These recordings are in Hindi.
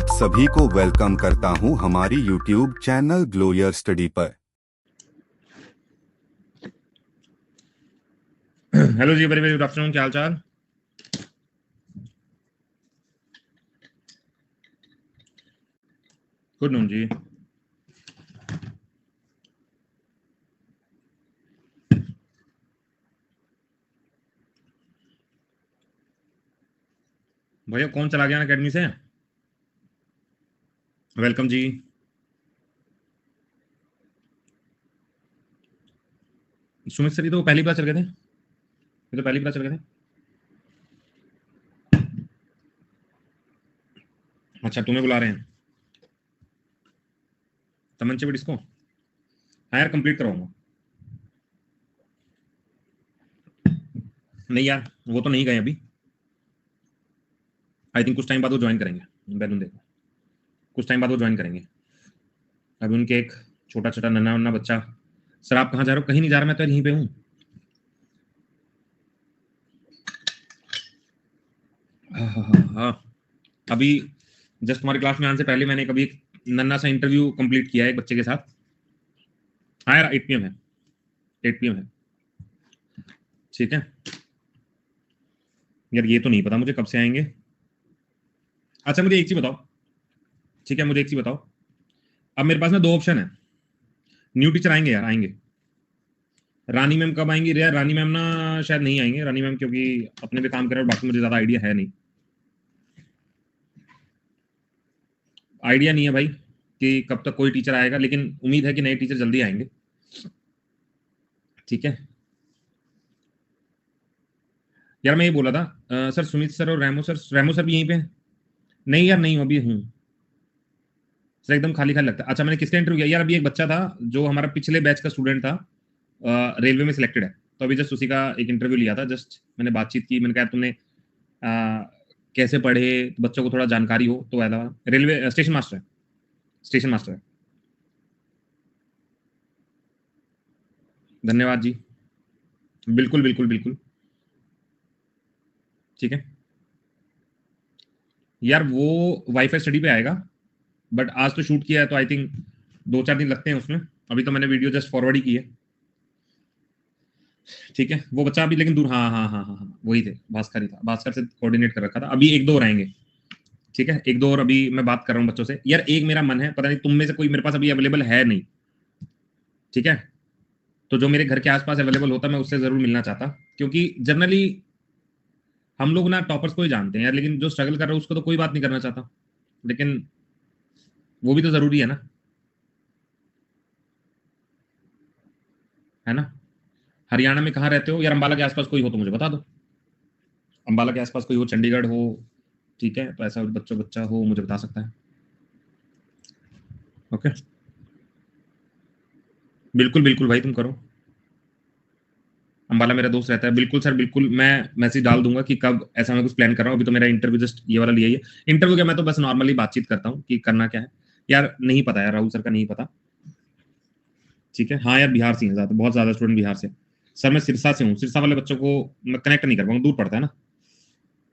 आप सभी को वेलकम करता हूं हमारी यूट्यूब चैनल ग्लोयर स्टडी पर। हेलो जी, वेरी वेरी गुड आफ्टरनून। क्या हाल चाल? गुड नून जी। भैया कौन चला गया अकेडमी से? वेलकम जी। सुमित सर, ये तो पहली बार चल गए थे, ये तो पहली बार चल गए थे। अच्छा, तुम्हें बुला रहे हैं तमंचे बट इसको? हाँ यार, कंप्लीट करवाऊंगा। नहीं यार, वो तो नहीं गए अभी। आई थिंक कुछ टाइम बाद वो ज्वाइन करेंगे। बैलून देखो, कुछ टाइम बाद वो ज्वाइन करेंगे। अभी उनके एक छोटा छोटा नन्ना नन्ना बच्चा। सर आप कहाँ जा रहे हो? कहीं नहीं जा रहा, मैं तो यहीं पे हूँ। हाँ, अभी जस्ट हमारी क्लास में आने से पहले मैंने कभी एक नन्ना सा इंटरव्यू कंप्लीट किया है एक बच्चे के साथ। हाँ यार, 8 PM है, 8 PM है। ठीक है यार, ये तो नहीं पता मुझे कब से आएंगे। अच्छा मुझे एक चीज बताओ, ठीक है, मुझे एक चीज बताओ। अब मेरे पास ना 2 ऑप्शन है। न्यू टीचर आएंगे यार, आएंगे। रानी मैम कब आएंगी? यार रानी मैम ना शायद नहीं आएंगे, रानी मैम क्योंकि अपने पे काम कर रहे हैं, बाकी मुझे ज्यादा आइडिया है नहीं। आइडिया नहीं है भाई कि कब तक कोई टीचर आएगा, लेकिन उम्मीद है कि नए टीचर जल्दी आएंगे। ठीक है यार, मैं ये बोला था सर सुमित सर और रेमो सर भी यहीं पे हैं? नहीं यार, नहीं अभी हूँ सर, एकदम खाली खाली लगता है। अच्छा, मैंने किसका इंटरव्यू किया यार? अभी एक बच्चा था जो हमारा पिछले बैच का स्टूडेंट था, रेलवे में सिलेक्टेड है, तो अभी जस्ट उसी का एक इंटरव्यू लिया था। जस्ट मैंने बातचीत की, मैंने कहा तुमने कैसे पढ़े, बच्चों को थोड़ा जानकारी हो, तो वाला रेलवे स्टेशन मास्टर है, स्टेशन मास्टर है। धन्यवाद जी, बिल्कुल बिल्कुल बिल्कुल। ठीक है यार, वो वाईफाई स्टडी पे आएगा, बट आज तो शूट किया है, तो आई थिंक 2-4 दिन लगते हैं उसमें। अभी तो मैंने वीडियो जस्ट फॉरवर्ड ही की है। ठीक है, वो बच्चा अभी लेकिन दूर, हाँ हाँ हाँ हाँ हाँ, वही थे, भास्कर ही था, भास्कर से कोऑर्डिनेट कर रखा था। अभी 1-2 और आएंगे। ठीक है, 1-2 और अभी मैं बात कर रहा हूँ बच्चों से। यार एक मेरा मन है, पता नहीं तुम में से कोई मेरे पास अभी अवेलेबल है नहीं। ठीक है, तो जो मेरे घर के आसपास अवेलेबल होता मैं उससे जरूर मिलना चाहता, क्योंकि जनरली हम लोग ना टॉपर्स को ही जानते हैं यार, लेकिन जो स्ट्रगल कर रहा है उसको तो कोई बात नहीं करना चाहता, लेकिन वो भी तो जरूरी है ना? हरियाणा में कहाँ रहते हो यार? अंबाला के आसपास कोई हो तो मुझे बता दो, अंबाला के आसपास कोई हो, चंडीगढ़ हो, ठीक है, तो ऐसा बच्चा हो मुझे बता सकता है। ओके, बिल्कुल बिल्कुल भाई, तुम करो। अंबाला मेरा दोस्त रहता है, बिल्कुल सर बिल्कुल, मैं मैसेज डाल दूंगा कि कब ऐसा मैं कुछ प्लान कर रहा हूँ। अभी तो मेरा इंटरव्यू जस्ट ये वाला लिया ही है। इंटरव्यू क्या, मैं तो बस नॉर्मली बातचीत करता हूँ कि करना क्या है। यार नहीं पता यार, राहुल सर का नहीं पता। ठीक है, हाँ यार, बिहार से हैं ज्यादा, बहुत ज्यादा स्टूडेंट बिहार से। सर मैं सिरसा से हूँ, सिरसा वाले बच्चों को मैं कनेक्ट नहीं कर पाऊंगा, दूर पड़ता है ना।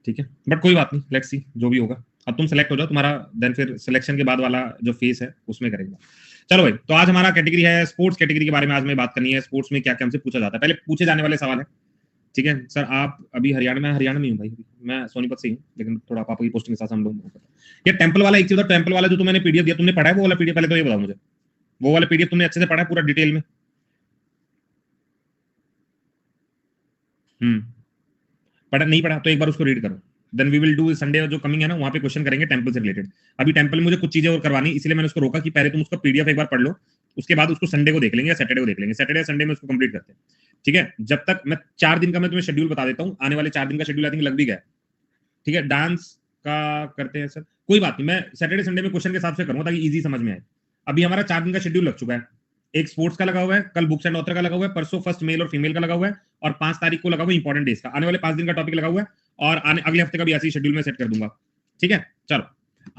ठीक है, बट कोई बात नहीं, लेट्स सी जो भी होगा। अब तुम सेलेक्ट हो जाओ, तुम्हारा देन फिर सिलेक्शन के बाद वाला जो फेस है उसमें करेंगे। चलो भाई, तो आज हमारा कैटेगरी है स्पोर्ट्स कैटेगरी के बारे में। आज में बात करनी है स्पोर्ट्स में क्या क्या हमसे पूछा जाता है, पहले पूछे जाने वाले सवाल है। ठीक है सर, आप अभी हरियाणा में हूँ भाई, मैं सोनीपत से हूँ, लेकिन थोड़ा पापा की पोस्टिंग के साथ हम लोग। ये टेंपल वाला एक चीज, टेंपल वाला जो तुमने पीडीएफ दिया, तुमने पढ़ा है वो वाला पीडीएफ? पहले तो ये बताओ मुझे, वो वाला पीडीएफ तुमने अच्छे से पढ़ा है पूरा डिटेल में? हम्म, पढ़ा नहीं पढ़ा तो एक बार उसको रीड करो। Then we will do Sunday जो कमिंग है ना, वहां पे क्वेश्चन करेंगे टेंपल से रिलेटेड। अभी टेंपल में मुझे कुछ चीजें और करवानी, इसलिए मैंने उसको रोका कि पहले तुम उसका पीडीएफ एक बार पढ़ लो, उसके बाद उसको संडे को देख लेंगे या सैटरडे को देख लेंगे। सैटरडे संडे में उसको कंप्लीट करते हैं। ठीक है, जब तक मैं 4 दिन का मैं तुम्हें शेड्यूल बता देता हूँ, आने वाले 4 दिन का शेड्यूल आई थिंक लग भी गया। ठीक है, डांस का करते हैं सर, कोई बात नहीं, मैं सैटरडे संडे में क्वेश्चन के हिसाब से करूंगा ताकि इजी समझ में आए। अभी हमारा 4 दिन का शेड्यूल लग चुका है। एक स्पोर्ट्स का लगा हुआ है, कल बुक्स एंड ऑथर का लगा हुआ है, परसों फर्स्ट मेल और फीमेल का लगा हुआ है, और 5 तारीख को लगा हुआ है इंपॉर्टेंट डेज का। आने वाले 5 दिन का टॉपिक लगा हुआ है, और आने अगले हफ्ते का भी ऐसे शेड्यूल में सेट कर दूंगा। ठीक है, चलो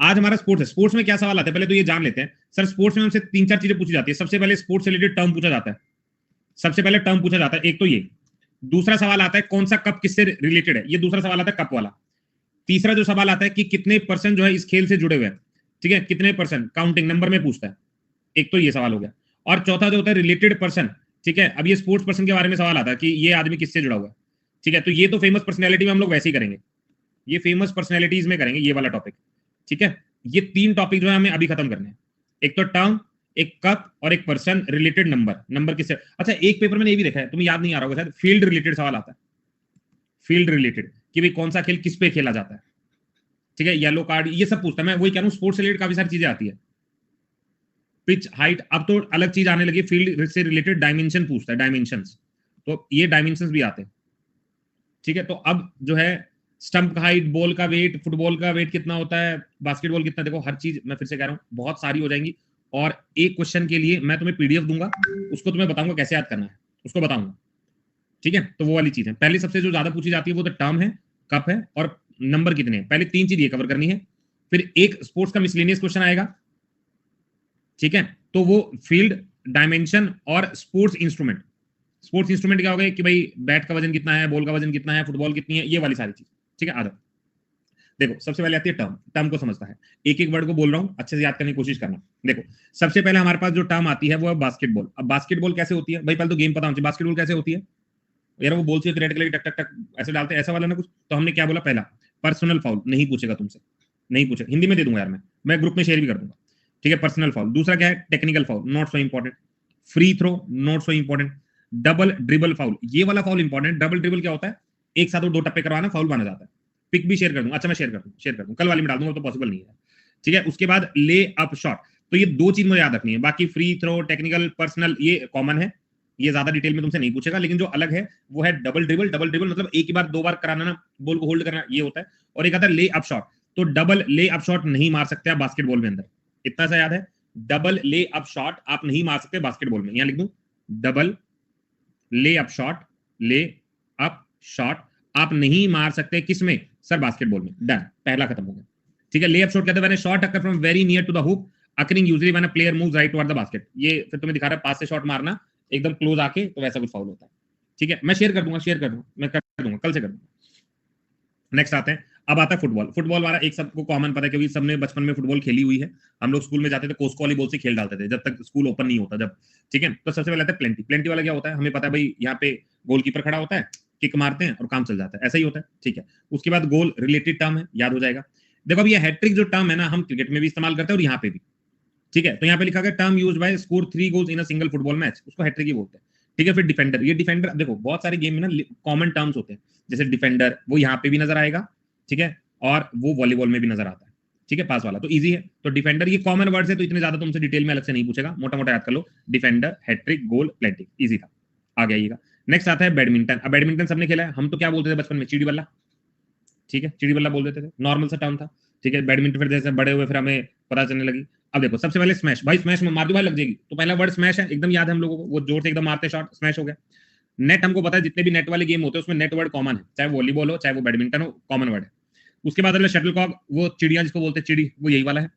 आज हमारा स्पोर्ट्स है। स्पोर्ट्स में क्या सवाल आते हैं पहले तो ये जान लेते हैं। सर स्पोर्ट्स में हमसे 3-4 चीजें पूछी जाती है। सबसे पहले स्पोर्ट्स से रिलेटेड टर्म पूछा जाता है, सबसे पहले टर्म पूछा जाता है, एक तो ये। दूसरा सवाल आता है कौन सा कप किससे रिलेटेड है, ये दूसरा सवाल आता है कप वाला। तीसरा जो सवाल आता है कि कितने % जो है इस खेल से जुड़े हुए हैं। ठीक है, कितने परसेंट, काउंटिंग नंबर में पूछता है, एक तो ये सवाल हो गया। और चौथा जो होता है रिलेटेड पर्सन, ठीक है, अब ये स्पोर्ट्स पर्सन के बारे में सवाल आता है कि ये आदमी किससे जुड़ा हुआ है, ठीक है, तो ये तो फेमस पर्सनैलिटी में हम लोग वैसे ही करेंगे, ये फेमस पर्सनैलिटीज में करेंगे ये वाला टॉपिक, ठीक है। ये 3 टॉपिक जो है हमें अभी खत्म करने हैं, एक तो टर्म, एक कप और एक पर्सन रिलेटेड नंबर, नंबर किससे। अच्छा, एक पेपर में ये भी देखा है, तुम्हें याद नहीं आ रहा होगा शायद, फील्ड रिलेटेड सवाल आता है, फील्ड रिलेटेड कि भाई कौन सा खेल किस पे खेला जाता है, ठीक है, येलो कार्ड, ये सब पूछता है। मैं वही कह रहा हूँ, स्पोर्ट्स से रिलेटेड काफी सारी चीजें आती है, पिच हाइट, अब तो अलग चीज आने लगी, फील्ड से रिलेटेड डायमेंशन पूछता है, डायमेंशंस, तो ये डायमेंशंस भी आते हैं, ठीक है। तो अब जो है स्टंप का हाइट, बॉल का वेट, फुटबॉल का वेट कितना होता है, बास्केटबॉल कितना, देखो हर चीज मैं फिर से कह रहा हूँ बहुत सारी हो जाएंगी। और एक क्वेश्चन के लिए मैं तुम्हें पीडीएफ दूंगा, उसको तुम्हें बताऊंगा कैसे याद करना है, उसको बताऊंगा, ठीक है। तो वो वाली चीज है, पहले सबसे जो ज्यादा पूछी जाती है वो तो टर्म है, कप है और नंबर कितने हैं, पहले 3 चीज ये कवर करनी है। फिर एक स्पोर्ट्स का मिसलेनियस क्वेश्चन आएगा, ठीक है, तो वो फील्ड, डायमेंशन और स्पोर्ट्स इंस्ट्रूमेंट। स्पोर्ट्स इंस्ट्रूमेंट क्या हो गए कि भाई बैट का वजन कितना है, बॉल का वजन कितना है, फुटबॉल कितनी है, ये वाली सारी चीज, ठीक है। आदत देखो, सबसे पहले आती है टर्म, टर्म को समझता है, एक एक वर्ड को बोल रहा हूं, अच्छे से याद करने की कोशिश करना। देखो सबसे पहले हमारे पास जो टर्म आती है वो है बास्केटबॉल। अब बास्केटबॉल कैसे होती है भाई, पहले तो गेम पता होना चाहिए, बास्केटबॉल कैसे होती है यार, वो बोल से रेड कलर की टक टक टक ऐसे डालते हैं, ऐसा वाला ना कुछ। तो हमने क्या बोला, पहला पर्सनल फाउल, नहीं पूछेगा तुमसे, नहीं पूछेगा, हिंदी में दे दूंगा यार, मैं ग्रुप में शेयर भी कर दूंगा, ठीक है, पर्सनल फाउल। दूसरा क्या है, technical foul, not so important. Free throw, not so important. Double dribble foul, ये वाला फाउल इंपॉर्टेंट। डबल ड्रिबल क्या होता है, एक साथ 2 टप्पे करवाना, फाउल माना जाता है। पिक भी शेयर कर दूंगा, अच्छा मैं शेयर कर दूं, कल वाली में डाल दूंगा, तो पॉसिबल नहीं है, ठीक है। उसके बाद ले अप शॉट, तो ये 2 चीज मुझे याद रखनी है, बाकी फ्री थ्रो, टेक्निकल, पर्सनल ये कॉमन है, ये ज्यादा डिटेल में तुमसे नहीं पूछेगा। लेकिन जो अलग है वो है डबल ड्रिबल। डबल ड्रिबल मतलब एक ही बार 2 बार कराना ना, बॉल को होल्ड करना, ये होता है। और एक आता है ले अप शॉट, तो डबल ले अप शॉट नहीं मार सकते आप बास्केटबॉल में अंदर, इतना सा याद है, डबल ले अप शॉट आप नहीं मार सकते बास्केटबॉल में। यहां लिख दूं, डबल ले अप शॉट, ले अप शॉट आप नहीं मार सकते, किसमें सर, बास्केटबॉल में। डन, पहला खत्म हो गया, ठीक है। ले अप शॉट कहते हैं when a shot occur from very near to the hoop occurring usually when a player moves right toward the basket. ये फिर तुम्हें दिखा रहा है पास से शॉट मारना एकदम क्लोज आके, तो वैसा कुछ फाउल होता है, ठीक है। मैं शेयर कर दूंगा, मैं कर दूंगा, कल से कर दूंगा। नेक्स्ट आते हैं, अब आता है फुटबॉल। फुटबॉल वाला एक सबको कॉमन पता है, क्योंकि सबने बचपन में फुटबॉल खेली हुई है। हम लोग स्कूल में जाते थे, कोस्को वाली बॉल से खेल डालते थे जब तक स्कूल ओपन नहीं होता, जब, ठीक है। तो सबसे पहले आता है प्लेंटी। प्लेंटी वाला क्या होता है, हमें पता है भाई, यहाँ पे गोलकीपर खड़ा होता है, किक मारते हैं और काम चल जाता है, ऐसा ही होता है, ठीक है। उसके बाद गोल रिलेटेड टर्म है, याद हो जाएगा। देखो अब ये हैट्रिक जो टर्म है ना, हम क्रिकेट में भी इस्तेमाल करते हैं और यहाँ पे भी, ठीक है। तो यहाँ पे लिखा गया term used by score 3 goals in a single football match, उसको हैट्रिक ही बोलते हैं, ठीक है। फिर डिफेंडर, ये डिफेंडर देखो बहुत सारे गेम में ना कॉमन टर्म्स होते हैं, जैसे डिफेंडर वो यहाँ पे भी नजर आएगा, ठीक है, और वो वॉलीबॉल में भी नजर आता है, ठीक है, पास वाला तो इजी है। तो डिफेंडर ये कॉमन वर्ड है, तो इतने ज्यादा तुमसे डिटेल में अलग से नहीं पूछेगा, मोटा मोटा याद कर लो, डिफेंडर, हैट्रिक, गोल, प्लेंटी, इजी था, आ गया। नेक्स्ट आता है बैडमिंटन। अब बैडमिंटन सबने खेला है, हम तो क्या बोलते थे बचपन में, चिड़ी बल्ला, ठीक है, चिड़ी बल्ला बोल देते थे, नॉर्मल सा टर्म था, ठीक है। बैडमिंटन फिर जैसे बड़े हुए फिर हमें पता चलने लगी। अब देखो सबसे पहले स्मैश, भाई स्मैश में मार दो भाई लग जाएगी, तो पहला वर्ड स्मैश है, एकदम याद है हम लोगों को, वो जोर से एकदम मारते शॉट, स्मैश हो गया। नेट हमको पता है, जितने भी नेट वाले गेम होते हैं उसमें नेट वर्ड कॉमन है, चाहे वॉलीबॉल हो चाहे वो बैडमिंटन हो, कॉमन वर्ड है। उसके बाद शटल कॉक, वो चिड़िया जिसको बोलते हैं चिड़ी, वो यही वाला है।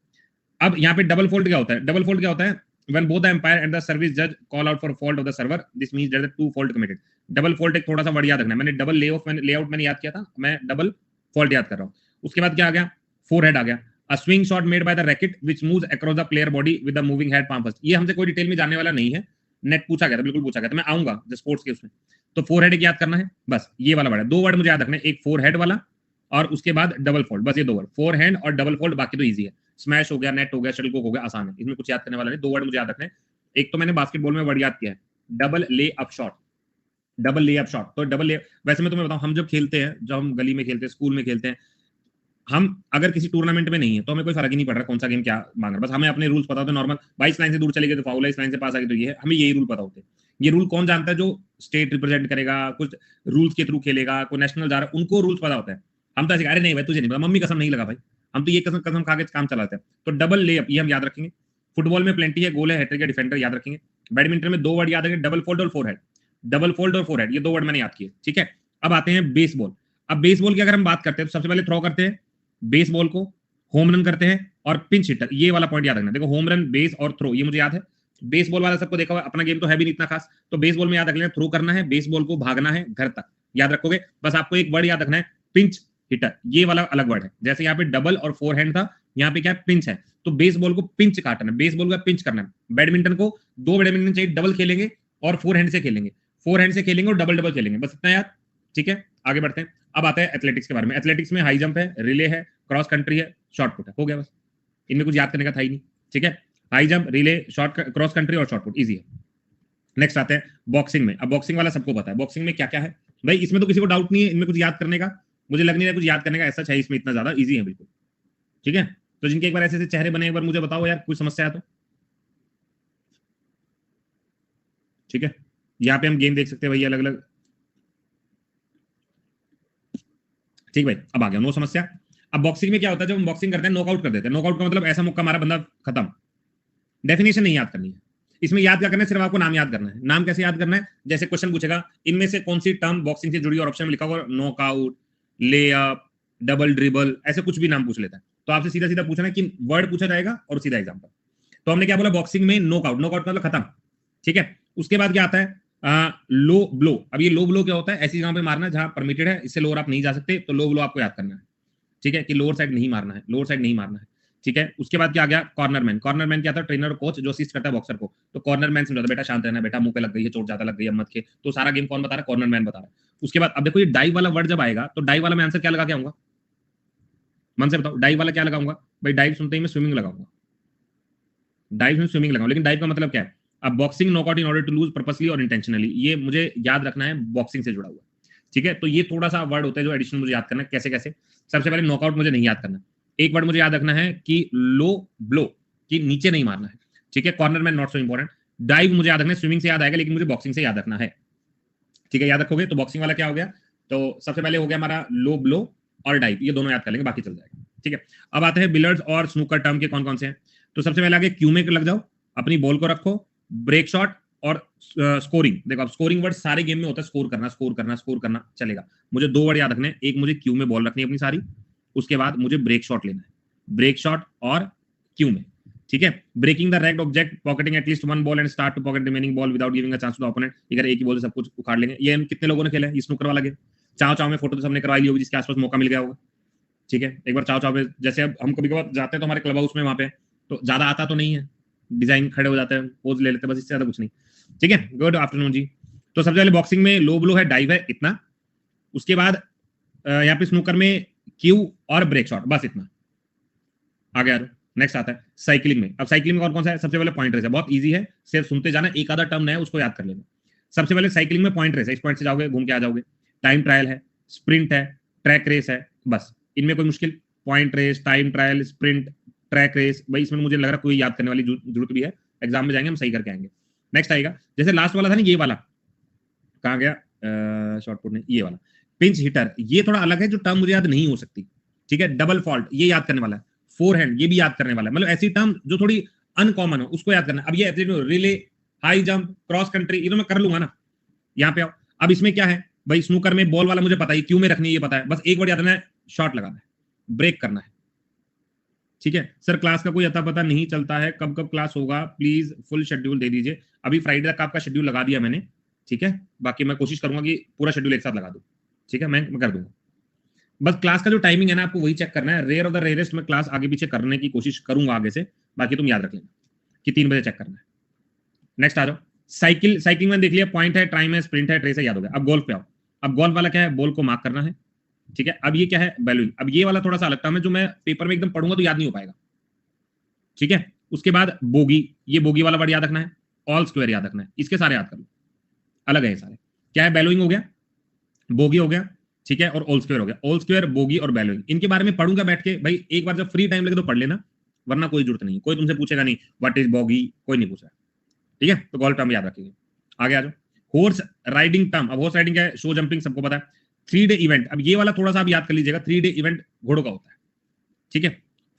अब यहाँ पे डबल फोल्ड क्या होता है, डबल फोल्ड क्या होता है, when both the umpire and the service judge call out for fault of the server, this means there is two fault committed। Double fold एक थोड़ा सा वर्ड याद रखना है, मैंने डबल लेआउट मैंने याद किया था, मैं डबल फॉल्ट याद कर रहा हूँ। उसके बाद क्या आ गया, फोरहेड आ गया, a swing shot made by the racket which moves across the player body with the moving head palm first। ये हमसे कोई डिटेल में जानने वाला नहीं है, नेट पूछा गया था, बिल्कुल पूछा गया था, मैं आऊंगा जो स्पोर्ट्स के उसमें। तो फोरहेड याद करना है, बस ये वाला वर्ड है, 2 वर्ड मुझे याद रखना है, एक फोरहेड वाला और उसके बाद डबल फोल्ड, बस ये 2 वर्ड, फोर हैंड और डबल फोल्ड, बाकी तो इजी है। स्मैश हो गया, नेट हो गया, शटलकॉक हो गया, आसान है, इसमें कुछ याद करने वाला नहीं, 2 वर्ड मुझे याद रखने। एक तो मैंने बास्केटबॉल में वर्ड याद किया है, डबल ले अप शॉट, डबल ले अप शॉट। तो डबल ले, वैसे मैं तुम्हें बताऊं, हम जब खेलते हैं, जब हम गली में खेलते हैं, स्कूल में खेलते हैं, हम अगर किसी टूर्नामेंट में नहीं है तो हमें कोई फर्क ही नहीं पड़ रहा कौन सा गेम क्या मांग रहा, बस हमें अपने रूल्स पता होते हैं नॉर्मल, 22 लाइन से दूर चले गए तो फाउल है, इस लाइन से पास आ गए तो ये है, हमें यही रूल पता होते हैं। ये रूल कौन जानता है, जो स्टेट रिप्रेजेंट करेगा, कुछ रूल्स के थ्रू खेलेगा, कोई नेशनल जा रहा है, उनको रूल्स पता होता है। हम तो ऐसे अरे नहीं भाई तुझे नहीं पता, मम्मी कसम नहीं लगा भाई, हम तो ये कसम कसम खा के काम चलाते हैं। तो डबल ले अप ये हम याद रखेंगे। फुटबॉल में प्लेंटी है, गोल है, हैट्रिक है, डिफेंडर याद रखेंगे। बैडमिंटन में 2 वर्ड याद रखेंगे, डबल फोल्ड और फोरहेड, डबल फोल्ड और फोरहेड, ये 2 वर्ड मैंने याद किए, ठीक है। अब आते हैं बेसबॉल। अब बेसबॉल की अगर हम बात करते हैं तो सबसे पहले थ्रो करते हैं बेसबॉल को, होम रन करते हैं और पिंच हिटर, ये वाला पॉइंट याद रखना। देखो होम रन, बेस और थ्रो, ये मुझे याद है। बेसबॉल वाला सबको देखा हुआ, अपना गेम तो है भी नहीं इतना खास, तो बेसबॉल में याद रख लेना, थ्रो करना है, बेसबॉल को भागना है घर तक, याद रखोगे। बस आपको एक वर्ड याद रखना है, पिंच हिटर, ये वाला अलग वर्ड है। जैसे यहाँ पे डबल और फोर हैंड था, यहाँ पे क्या है, पिंच है, तो बेसबॉल को पिंच काटना है, बेसबॉल का पिंच करना है। बैडमिंटन को 2 बैडमिंटन चाहिए, डबल खेलेंगे और 4 हैंड से खेलेंगे, 4 हैंड से खेलेंगे और डबल डबल खेलेंगे, बस इतना याद। ठीक है, आगे बढ़ते हैं। अब आता है एथलेटिक्स के बारे में। एथलेटिक्स में हाई जंप है, रिले है, क्रॉस कंट्री है, शॉर्ट पुट है, हो गया बस, इनमें कुछ याद करने का था ही नहीं। ठीक है, high jump, relay, short, cross country और शॉर्ट पुट, इजी है। नेक्स्ट आते हैं बॉक्सिंग में। अब बॉक्सिंग वाला सबको पता है, बॉक्सिंग में क्या क्या है भाई, इसमें तो किसी को डाउट नहीं है, इनमें कुछ याद करने का मुझे लग नहीं रहा कुछ याद करने का ऐसा चाहिए इसमें, इतना ज्यादा इजी है बिल्कुल। ठीक है, तो जिनके एक बार ऐसे ऐसे चेहरे बने, एक बार मुझे बताओ यार कोई समस्या है तो। ठीक है, यहाँ पे हम गेम देख सकते हैं भाई अलग अलग। ठीक भाई, अब आ गया नो समस्या। अब बॉक्सिंग में क्या होता है, जब हम बॉक्सिंग करते हैं नॉकआउट कर देते हैं, नॉकआउट का मतलब ऐसा मुक्का मारा बंदा खत्म, डेफिनेशन नहीं याद करनी है इसमें, याद क्या करना है, सिर्फ आपको नाम याद करना है। नाम कैसे याद करना है, जैसे क्वेश्चन पूछेगा इनमें से कौन सी टर्म बॉक्सिंग से जुड़ी और ऑप्शन में लिखा होगा नॉकआउट, लेअप, डबल ड्रिबल, ऐसे कुछ भी नाम पूछ लेता है, तो आपसे सीधा सीधा पूछना है कि वर्ड पूछा जाएगा और सीधा एग्जांपल। तो हमने क्या बोला, बॉक्सिंग में नॉकआउट, नॉकआउट मतलब खत्म। ठीक है, उसके बाद क्या आता है, लो ब्लो। अब ये लो ब्लो क्या होता है, ऐसी जगह पे मारना जहां परमिटेड है, इससे लोअर आप नहीं जा सकते, तो लो ब्लो आपको याद करना है। ठीक है, कि लोअर साइड नहीं मारना है, लोअर साइड नहीं मारना है। ठीक है, उसके बाद क्या आ गया, कॉर्नर मैन। कॉर्नर मैन क्या था, ट्रेनर और कोच जो असिस्ट करता है बॉक्सर को, तो कॉर्नर मैन समझाता है बेटा शांत रहना, बेटा मुंह पे लग गई है चोट, ज्यादा लग गई है मत खे, तो सारा गेम कौन बता रहा है, कॉर्नर मैन बता रहा है। उसके बाद अब देखो ये डाइव वाला वर्ड जब आएगा, तो डाइव वाला मैं आंसर क्या लगा के आऊंगा, मन से बताओ, डाइव वाला क्या लगाऊंगा भाई, डाइव सुनते ही मैं स्विमिंग लगाऊंगा, डाइव में स्विमिंग लगाऊंगा, लेकिन डाइव का मतलब क्या है, अब boxing knockout in order to lose purposely और इंटेंशनली, ये मुझे याद रखना है बॉक्सिंग से जुड़ा हुआ। ठीक है, तो ये थोड़ा सा वर्ड होता है जो एडिशनल मुझे याद करना है, कैसे कैसे। सबसे पहले नॉकआउट मुझे नहीं याद करना, एक वर्ड मुझे याद रखना है कि लो ब्लो, कि नीचे नहीं मारना है। ठीक है, corner man not so important. Dive मुझे याद रखना है, स्विमिंग से याद आएगा, लेकिन मुझे बॉक्सिंग से याद रखना है। ठीक है, याद रखोगे तो बॉक्सिंग वाला क्या हो गया, तो सबसे पहले हो गया हमारा लो ब्लो और डाइव, ये दोनों याद कर लेंगे, बाकी चल जाएगा। ठीक है, अब आते हैं बिलियर्ड्स और स्नूकर टर्म के कौन कौन से हैं। तो सबसे पहले आगे क्यू में लग जाओ, अपनी बॉल को रखो, ब्रेक शॉट और स्कोरिंग। देखो अब स्कोरिंग वर्ड सारे गेम में होता है, स्कोर करना स्कोर करना स्कोर करना, चलेगा। मुझे 2 वर्ड याद रखने हैं, एक मुझे क्यू में बॉल रखनी है अपनी सारी, उसके बाद मुझे ब्रेक शॉट लेना है, ब्रेक शॉट और क्यू में। ठीक है, breaking the racked object, pocketing at least 1 ball and start to pocket remaining ball without giving a chance to the opponent. इधर एक ही बॉल से सब कुछ उखाड़ लेंगे, ये कितने लोगों ने खेला है, ये स्नूकर वाला गेम। चाव चाव में फोटो तो सबने करवाई ली होगी जिसके आसपास मौका मिल गया होगा। ठीक है, एक बार चाव चाव में, जैसे अब हम कभी कभार जाते हैं तो हमारे क्लब हाउस में वहां पे तो ज्यादा आता तो नहीं है, डिजाइन खड़े हो जाते हैं, पोज ले लेते हैं, बस इससे ज्यादा कुछ नहीं। ठीक है, गुड आफ्टरनून जी। तो सबसे पहले बॉक्सिंग में लो ब्लो है, डाइव है, इतना। उसके बाद यहाँ पे स्नूकर में क्यू और ब्रेक शॉट, बस इतना। आगे आ जाओ, नेक्स्ट आता है साइकिलिंग में। अब साइकिलिंग में और कौन सा है, सबसे पहले पॉइंट रेस है, बहुत इजी है, सिर्फ सुनते जाना, एक आधा टर्म नया उसको याद कर लेना। सबसे पहले साइकिलिंग में पॉइंट रेस है, इस पॉइंट से जाओगे घूम के आ जाओगे। टाइम ट्रायल है, स्प्रिंट है, ट्रैक रेस है, बस इनमें कोई मुश्किल, point race, time trial, sprint, track race, भाई इसमें मुझे लग रहा है कोई याद करने वाली जरूरत भी है, एग्जाम में जाएंगे हम सही करके आएंगे। नेक्स्ट आएगा, जैसे लास्ट वाला था ना, ये वाला कहाँ गया, शॉर्टपुट नहीं, ये वाला पिंच हिटर, ये थोड़ा अलग है, जो टर्म मुझे याद नहीं हो सकती। ठीक है, डबल फॉल्ट ये याद करने वाला है, फोर हैंड ये भी याद करने वाला है, मतलब ऐसी टर्म जो थोड़ी अनकॉमन हो उसको याद करना। अब ये relay, high jump, cross country, ये तो मैं कर लूंगा ना, यहाँ पे आओ। अब इसमें क्या है भाई, स्नूकर में बॉल वाला मुझे पता है, क्यों में रखनी है ये पता है, बस एक बार याद रखना है, शॉट लगाना है, ब्रेक करना है। ठीक है सर, क्लास का कोई अता पता नहीं चलता है, कब कब क्लास होगा, प्लीज फुल शेड्यूल दे दीजिए। अभी फ्राइडे तक आपका शेड्यूल लगा दिया मैंने, ठीक है, बाकी मैं कोशिश करूंगा कि पूरा शेड्यूल एक साथ लगा दूं। ठीक है, मैं कर दूंगा, बस क्लास का जो टाइमिंग है ना आपको वही चेक करना है, रेयर ऑफ द रेयरेस्ट में क्लास आगे पीछे करने की कोशिश करूंगा आगे से, बाकी तुम याद रख लेना कि 3 बजे चेक करना है। नेक्स्ट आ जाओ, साइकिलिंग में देख लिया, पॉइंट है, टाइम है, स्प्रिंट है, ट्रेस है, याद हो गया। अब गोल्फ पे आओ, अब गोल्फ वाला क्या है, बॉल को मार्क करना है। ठीक है, अब ये क्या है, बैलूइंग। अब ये वाला थोड़ा सा अलग था, मैं जो मैं पेपर में एकदम पढ़ूंगा तो याद नहीं हो पाएगा। ठीक है, उसके बाद बोगी, ये बोगी वाला वर्ड याद रखना है, ऑल स्क्वायर याद रखना है, इसके सारे याद कर लो, अलग है ये सारे। क्या है, बैलोइंग हो गया, बोगी हो गया, ठीक है, और ऑल स्क्वायर हो गया। ऑल स्क्वायर, बोगी और बैलोइंग, इनके बारे में पढ़ूंगा बैठ के भाई, एक बार जब फ्री टाइम लगे तो पढ़ लेना, वरना कोई जरूरत नहीं, कोई तुमसे पूछेगा नहीं व्हाट इज बोगी, कोई नहीं पूछा। ठीक है, तो गोल्फ टर्म याद रखेंगे। आगे आ जाओ, हॉर्स राइडिंग टर्म। अब हॉर्स राइडिंग क्या है, शो जंपिंग सबको पता है। 3 डे इवेंट, अब ये वाला थोड़ा सा आप याद कर लीजिएगा, 3 डे इवेंट घोड़ों का होता है। ठीक है,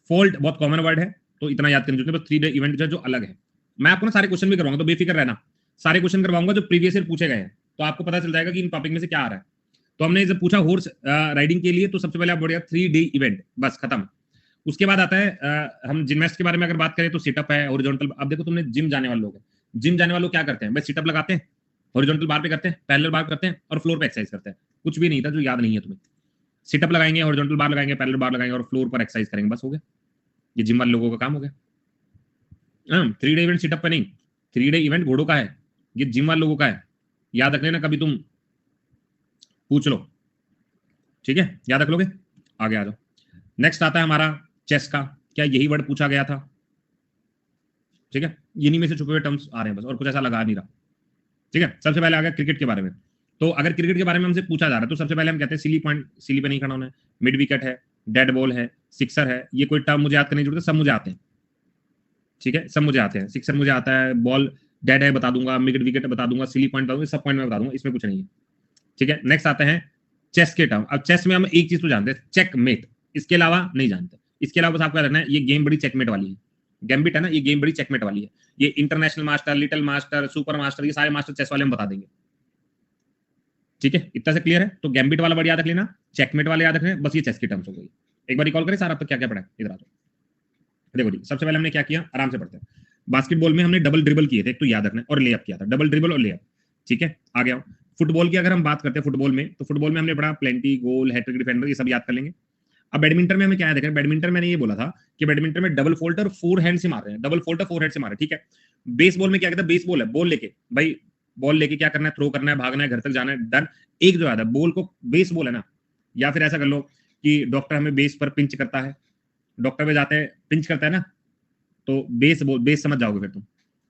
फोल्ट बहुत कॉमन वर्ड है तो इतना याद करने चाहिए, 3 डे इवेंट जो अलग है। मैं आपको ना सारे क्वेश्चन भी करवाऊंगा, तो बेफिक्र रहना, सारे क्वेश्चन करवाऊंगा जो प्रीवियस ईयर पूछे गए हैं, तो आपको पता चल जाएगा कि इन टॉपिक में से क्या आ रहा है। तो हमने जब पूछा हॉर्स राइडिंग के लिए, तो सबसे पहले आप बढ़िया 3 डे इवेंट, बस खत्म। उसके बाद आता है हम जिमनास्ट के बारे में अगर बात करें तो सिटअप है, हॉरिजॉन्टल। अब देखो तुमने जिम जाने वाले लोग हैं, जिम जाने वाले लोग क्या करते हैं भाई, सिटअप लगाते हैं, हॉरिजॉन्टल बार पे करते हैं, पैरेलल बार करते हैं और फ्लोर पे एक्सरसाइज करते हैं। कुछ भी नहीं था जो याद नहीं है तुम्हें, सिटअप लगाएंगे, हॉरिजॉन्टल बार लगाएंगे, पैरेलल बार लगाएंगे और फ्लोर पर एक्सरसाइज करेंगे, बस हो गया। ये जिम वाले लोगों का काम हो गया। 3 डे इवेंट सिटअप पे नहीं, 3 डे इवेंट घोड़ों का है, ये जिम वाले लोगों का है, याद रख लेना, कभी तुम पूछ लो, ठीक है, याद रख लोगे। आगे आ जाओ। नेक्स्ट आता है हमारा चेस का, क्या यही वर्ड पूछा गया था, ठीक है, इन्हीं में से छुपे हुए टर्म्स आ रहे हैं बस, और कुछ ऐसा लगा नहीं रहा, ठीक है। सबसे पहले आ गया क्रिकेट के बारे में। तो अगर क्रिकेट के बारे में हमसे पूछा जा रहा है तो सबसे पहले हम कहते हैं सिली पॉइंट, सिली पे नहीं खड़ा होना है, मिड विकेट है, डेड बॉल है, सिक्सर है, ये कोई टर्म मुझे याद करने की जरूरत है, सब मुझे आते हैं, ठीक है, सब मुझे आते हैं। सिक्सर मुझे आता है, बॉल डेड है बता दूंगा, मिड विकेट बता दूंगा, सिली पॉइंट बता दूंगा, सब पॉइंट में बता दूंगा, इसमें कुछ नहीं है, ठीक है। नेक्स्ट आते हैं चेस के टर्म। अब चेस में हम एक चीज तो जानते हैं, चेकमेट, इसके अलावा नहीं जानते। इसके अलावा बस आपको याद रखना है, ये गेम बड़ी चेकमेट वाली है, गैम्बिट है ना, ये गेम बड़ी चेकमेट वाली है। ये international master, little master, super master, ये सारे मास्टर चेस वाले हम बता देंगे, ठीक है, इतना से क्लियर है। तो गैम्बिट वाला वर्ड याद रख लेना, चेकमेट वाले याद रखना, बस ये चेस की टर्म्स हो गई। एक बार रिकॉल करें सारा, अब तक क्या क्या पढ़ा है, इधर आ जाओ। देखो जी, सबसे पहले हमने क्या किया, आराम से पढ़ते हैं। बास्केटबॉल में हमने डबल ड्रिबल किए थे, एक तो याद रखना, और लेअप किया था, डबल ड्रिबल और लेअप, ठीक है। आ गया फुटबॉल की अगर हम बात करते हैं फुटबॉल में, तो फुटबॉल में हमने पढ़ा प्लेंटी, गोल, हैट्रिक, डिफेंडर, ये सब याद कर लेंगे। अब बैडमिंटन में हमें क्या याद रखना है, बैडमिंटन मैंने ये बोला था कि बैडमिंटन में डबल फोल्टर फोर हैंड से मार रहे हैं, डबल फोल्टर फोर हैंड से मार रहे हैं, ठीक है। बेसबॉल में क्या कहते हैं, बेसबॉल है, बॉल लेके भाई, बॉल लेके क्या करना है, थ्रो करना है, भागना है, घर तक जाना है, डन। एक जो याद है, बॉल को बेसबॉल है ना, या फिर ऐसा कर लो कि डॉक्टर हमें बेस पर पिंच करता है, डॉक्टर पे जाते हैं, पिंच करता है ना, तो बेस बेस समझ जाओगे फिर तुम,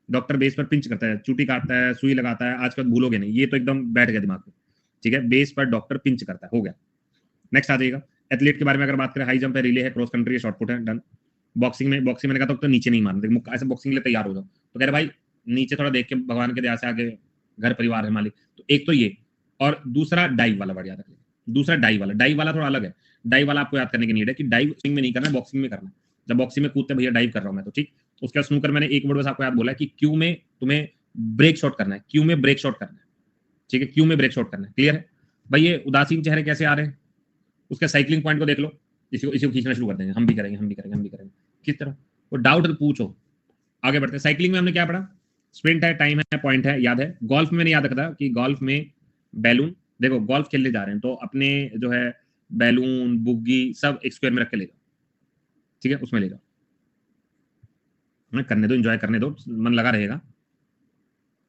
डॉक्टर बेस पर पिंच करता है, चूटी काटता है, सुई लगाता है, आजकल भूलोगे नहीं, ये तो एकदम बैठ गया दिमाग में, ठीक है। बेस पर डॉक्टर पिंच करता है, हो गया। नेक्स्ट आ जाएगा एथलीट के बारे में अगर बात करें, हाई जंप है, रिले है, क्रॉस कंट्री है, शॉर्ट पुट है, डन। बॉक्सिंग में मैंने कहा तो नीचे नहीं मारना, ऐसे बॉक्सिंग के लिए तैयार हो जाओ, तो कह रहे भाई नीचे थोड़ा देख के, भगवान के दया से आगे घर परिवार है मालिक। तो एक तो ये, और दूसरा डाइव वाला वर्ड याद रखिए, दूसरा डाइव वाला थोड़ा अलग है। डाइव वाला आपको याद करने की नीड है कि डाइव में नहीं करना, बॉक्सिंग में करना। जब बॉक्सिंग में कूदते भैया डाइव कर रहा हूं मैं, तो ठीक। उसके बाद स्नूकर मैंने एक वर्ड बस आपको याद बोला कि क्यू में तुम्हें ब्रेक शॉट करना है, क्यू में ब्रेक शॉट करना है, ठीक है, क्यू में ब्रेक शॉट करना है, क्लियर है भाई। ये उदासीन चेहरे कैसे आ रहे हैं, उसके साइक्लिंग पॉइंट को देख लो, इसी को खींचना शुरू कर देंगे, हम भी करेंगे, हम भी करेंगे, हम भी करेंगे, किस तरह, वो डाउट पूछो। आगे बढ़ते हैं। साइकिलिंग में हमने क्या पढ़ा, स्प्रिंट है, टाइम है, पॉइंट है, याद है। गोल्फ में मैंने याद रखा कि गोल्फ में बैलून, देखो गोल्फ खेलने जा रहे हैं तो अपने जो है बैलून, बुग्गी सब एक स्क्वायर में रख के ले जाओ, ठीक है, उसमें ले जाओ, करने दो, एंजॉय करने दो, मन लगा रहेगा,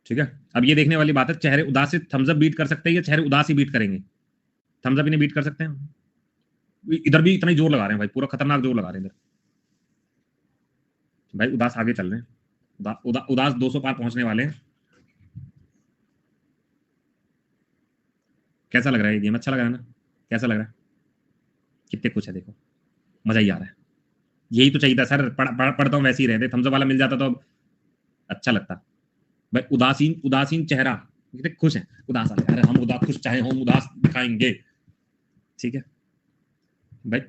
ठीक है। अब ये देखने वाली बात है, चेहरे उदास से थम्स अप बीट कर सकते हैं या चेहरे उदास ही बीट करेंगे, थम्स अप इन्हें बीट कर सकते हैं। इधर भी इतना ही जोर लगा रहे हैं भाई, पूरा खतरनाक जोर लगा रहे हैं इधर भाई, उदास आगे चल रहे हैं, उदास 200 पार पहुंचने वाले हैं। कैसा लग रहा है ये गेम, अच्छा लग रहा है ना, कैसा लग रहा है, कितने कुछ है, देखो मजा ही आ रहा है। यही तो चाहिए था सर, पढ़ता हूँ वैसे ही रहते, थम्स अप वाला मिल जाता तो अच्छा लगता भाई। उदासीन उदासीन चेहरा, कितने खुश हैं, उदास वाले, अरे हम उदास, खुश चाहे हम उदास दिखाएंगे, ठीक है भाई।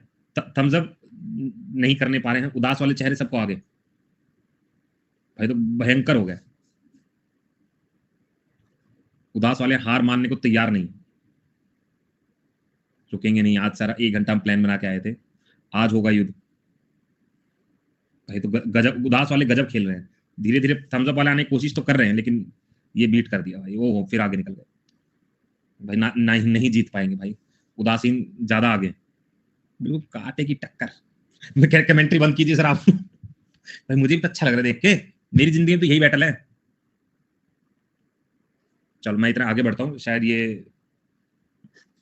थम्स अप नहीं करने पा रहे हैं, उदास वाले चेहरे सबको आगे भाई, तो भयंकर हो गया। उदास वाले हार मानने को तैयार नहीं, रुकेंगे नहीं, आज सारा 1 घंटा हम प्लान बना के आए थे, आज होगा युद्ध भाई। तो गजब, उदास वाले गजब खेल रहे हैं, धीरे धीरे थम्स अप वाले आने की कोशिश तो कर रहे हैं, लेकिन ये बीट कर दिया भाई, वो फिर आगे निकल गए भाई, नहीं जीत पाएंगे भाई, उदासीन ज्यादा आगे, बिल्कुल कांटे की टक्कर। मैं कह कमेंट्री बंद कीजिए सर आप भाई, मुझे भी तो अच्छा लग रहा है देख के, मेरी जिंदगी में तो यही बैटल है। चलो मैं इतना आगे बढ़ता हूँ, शायद ये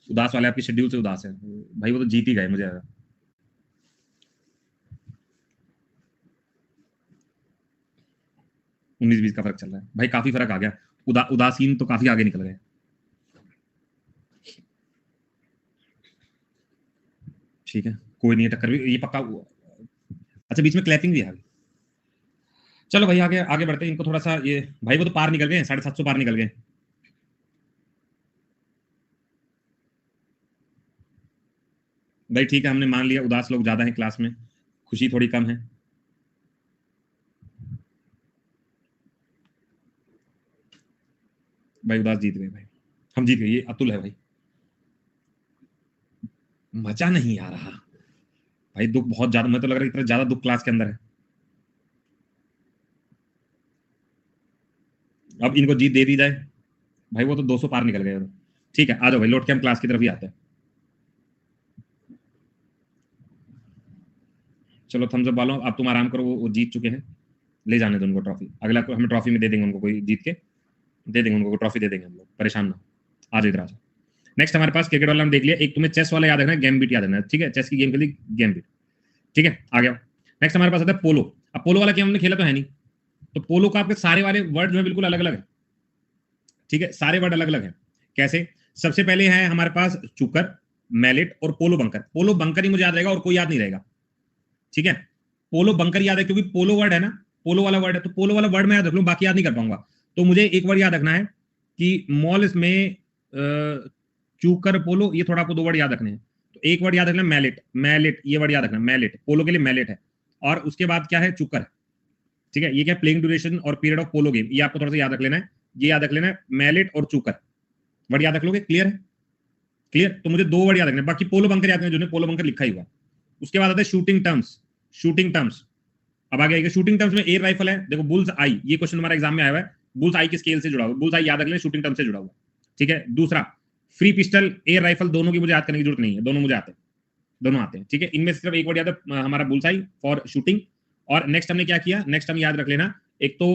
उदास वाले आपकी शेड्यूल से उदास है भाई, वो तो जीत ही गए मुझे। 19-20 का फर्क चल रहा है भाई, काफी फर्क आ गया, उदासीन तो काफी आगे निकल गए, ठीक है, कोई नहीं है, टक्कर भी ये पक्का हुआ। अच्छा बीच में क्लैपिंग भी आ गई। चलो भाई आगे आगे बढ़ते हैं, इनको थोड़ा सा ये भाई, वो तो पार निकल गए, 750 पार निकल गए भाई, ठीक है, हमने मान लिया उदास लोग ज्यादा हैं क्लास में, खुशी थोड़ी कम है। भाई उदास जीत गए भाई, हम जीत गए, ये अतुल है भाई, मजा नहीं आ रहा भाई, दुख बहुत ज्यादा, मैं तो लग रहा है इतना ज्यादा दुख क्लास के अंदर है। अब इनको जीत दे दी जाए भाई, वो तो 200 पार निकल गए, ठीक है, आ जाओ भाई, लौट के हम क्लास की तरफ ही आते हैं। चलो थम्स अप वालों, अब तुम आराम करो, वो जीत चुके हैं, ले जाने दो उनको ट्रॉफी, अगला हमें ट्रॉफी में दे देंगे उनको, कोई जीत के दे देंगे उनको ट्रॉफी, दे देंगे हम लोग, परेशान ना। आ जाओ इधर आ जाओ। नेक्स्ट हमारे पास क्रिकेट वाला हम देख लिया, एक तुम्हें चेस वाला याद रखना है, गैम्बिट याद रखना है, ठीक है, चेस की गेम खेली गैम्बिट, ठीक है, आ गया। नेक्स्ट हमारे पास आता है पोलो। अब पोलो वाला गेम हमने खेला तो है नहीं, तो पोलो का आपके सारे वाले वर्ड जो है बिल्कुल अलग अलग है, ठीक है, सारे वर्ड अलग अलग है। कैसे? सबसे पहले है हमारे पास चूकर, मैलेट और पोलो बंकर। पोलो बंकर ही मुझे याद रहेगा और कोई याद नहीं रहेगा, ठीक है, पोलो बंकर याद है क्योंकि पोलो वर्ड है ना, पोलो वाला वर्ड है, तो पोलो वाला वर्ड मैं याद रख लूं, बाकी याद नहीं कर पाऊंगा। तो मुझे एक वर्ड याद रखना है कि मॉल में चूकर पोलो, ये थोड़ा आपको दो वर्ड याद रखने हैं। तो एक वर्ड याद रखना मैलेट, मैलेट ये वर्ड याद रखना, मैलेट पोलो के लिए मैलेट है, और उसके बाद क्या है चूकर, ठीक है, ये क्या प्लेइंग ड्यूरेशन और पीरियड ऑफ पोलो गेम, ये आपको थोड़ा सा याद रख लेना है, ये याद रख लेना है, मैलेट और चूकर वर्ड याद रख लोगे, क्लियर है? क्लियर, तो मुझे दो वर्ड याद रखने, बाकी पोलो बंकर याद रखना, जो पोलो बंकर लिखा ही हुआ। उसके बाद आता है शूटिंग टर्म्स, शूटिंग टर्म्स। अब आगे आएगा शूटिंग टर्म्स में एयर राइफल है, देखो बुल्स आई, ये क्वेश्चन हमारा एग्जाम में आया हुआ है, बुल्स आई की स्केल से जुड़ा हुआ, बुल्स आई याद रख लें, शूटिंग टर्म से जुड़ा हुआ, ठीक है। दूसरा फ्री पिस्टल, एयर राइफल, दोनों की मुझे याद करने की जरूरत नहीं है, दोनों मुझे आते हैं, दोनों आते हैं, ठीक है। इनमें सिर्फ एक वर्ड याद है हमारा बुल्स आई फॉर शूटिंग। और नेक्स्ट हमने क्या किया, नेक्स्ट हम याद रख लेना, एक तो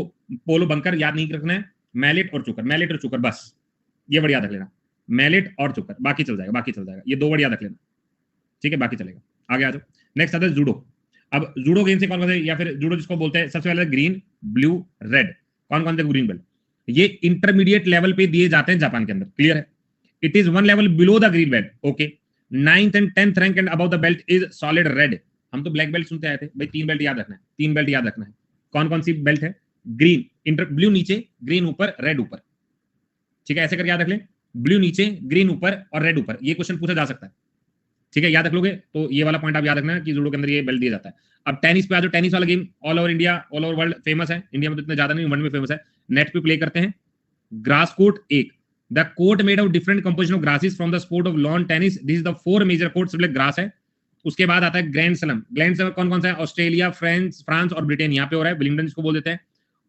पोलो बंकर याद नहीं रखना है, मैलेट और चुकर, मैलेट और चुकर, बस ये वर्ड याद रख लेना, मैलेट और चुकर, बाकी चल जाएगा, बाकी चल जाएगा, ये दो वर्ड याद रख लेना, ठीक है, बाकी चलेगा। आगे आ जाओ। नेक्स्ट आता है जूडो। अब जूडो गेम से कौन कौन से, या फिर जूडो जिसको बोलते हैं, सबसे पहले ग्रीन, ब्लू, रेड, कौन कौन से ग्रीन बेल्ट, ये इंटरमीडिएट लेवल पे दिए जाते हैं जापान के अंदर, क्लियर है। It is one level below the green belt, okay. 9th and 10th rank and above the belt is solid red. हम तो ब्लैक बेल्ट सुनते आए थे भाई, 3 बेल्ट याद रखना है, 3 बेल्ट याद रखना है। कौन कौन सी बेल्ट है? ग्रीन, इंटर ब्लू नीचे, ग्रीन ऊपर, रेड ऊपर, ठीक है, ऐसे करके याद रख ले, ब्लू नीचे, ग्रीन ऊपर और रेड ऊपर, ये क्वेश्चन पूछा जा सकता है, ठीक है, याद रख लोगे तो ये वाला पॉइंट आप याद रखना कि जूडो के अंदर ये बेल्ट दिया जाता है। अब टेनिस पे आ जाओ, टेनिस वाला game all over India, all over world famous है, इंडिया में तो इतना ज्यादा नहीं, वर्ल्ड में फेमस है, नेट पे प्ले करते हैं। ग्रास कोर्ट एक, the court made of different composition of grasses from the sport of lawn tennis, this is the 4 major courts black grass है। उसके बाद आता है ग्रैंड स्लैम, ग्रैंड स्लैम कौन कौन सा है? ऑस्ट्रेलिया, फ्रांस और ब्रिटेन, यहाँ पे हो रहा है, विलिंगडन जिसको बोल देते हैं।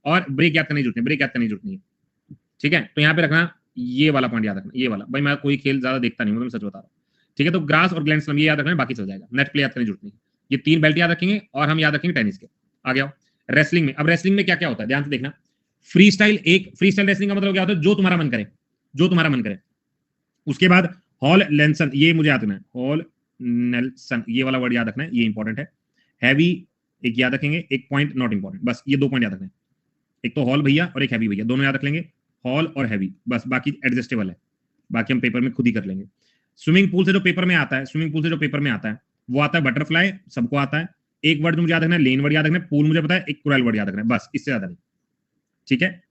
और ब्रेक याद करने की जरूरत नहीं, ब्रेक याद करने की जरूरत नहीं है, ठीक है, तो यहाँ पे रखना, ये वाला पॉइंट याद रखना, ये वाला, भाई मैं कोई खेल ज्यादा देखता नहीं हूँ, मैं सच बता रहा हूँ, ठीक है। तो ग्रास और ग्लैंड स्लैम ये याद रखना है, बाकी चल जाएगा, नेट प्ले याद करने की जरूरत नहीं, ये 3 बेल्ट याद रखेंगे और हम याद रखेंगे टेनिस के। आ गया रेसलिंग में। अब रेसलिंग में क्या क्या होता है, ध्यान से देखना। फ्री स्टाइल एक, फ्री स्टाइल रेसलिंग का मतलब क्या होता है? जो तुम्हारा मन करे, जो तुम्हारा मन करे। उसके बाद हॉल लेंसन, ये मुझे याद रखना है, हॉल नेल्सन, ये वाला वर्ड याद रखना है, ये इंपॉर्टेंट है। हैवी एक याद रखेंगे, एक पॉइंट नॉट इंपॉर्टेंट, बस ये 2 पॉइंट याद रखना है, एक तो हॉल भैया और एक हैवी भैया, दोनों याद रख लेंगे, हॉल और हैवी, बस बाकी एडजस्टेबल है, बाकी हम पेपर में खुद ही कर लेंगे। स्विमिंग पूल से जो पेपर में आता है, स्विमिंग पूल से जो पेपर में आता है वो आता है बटरफ्लाई, सबको आता है। एक वर्ड मुझे याद रखना है, लेन वर्ड याद रखना है, पूल मुझे पता है, एक कोरल वर्ड याद रखना है, बस इससे ज्यादा नहीं, ठीक है।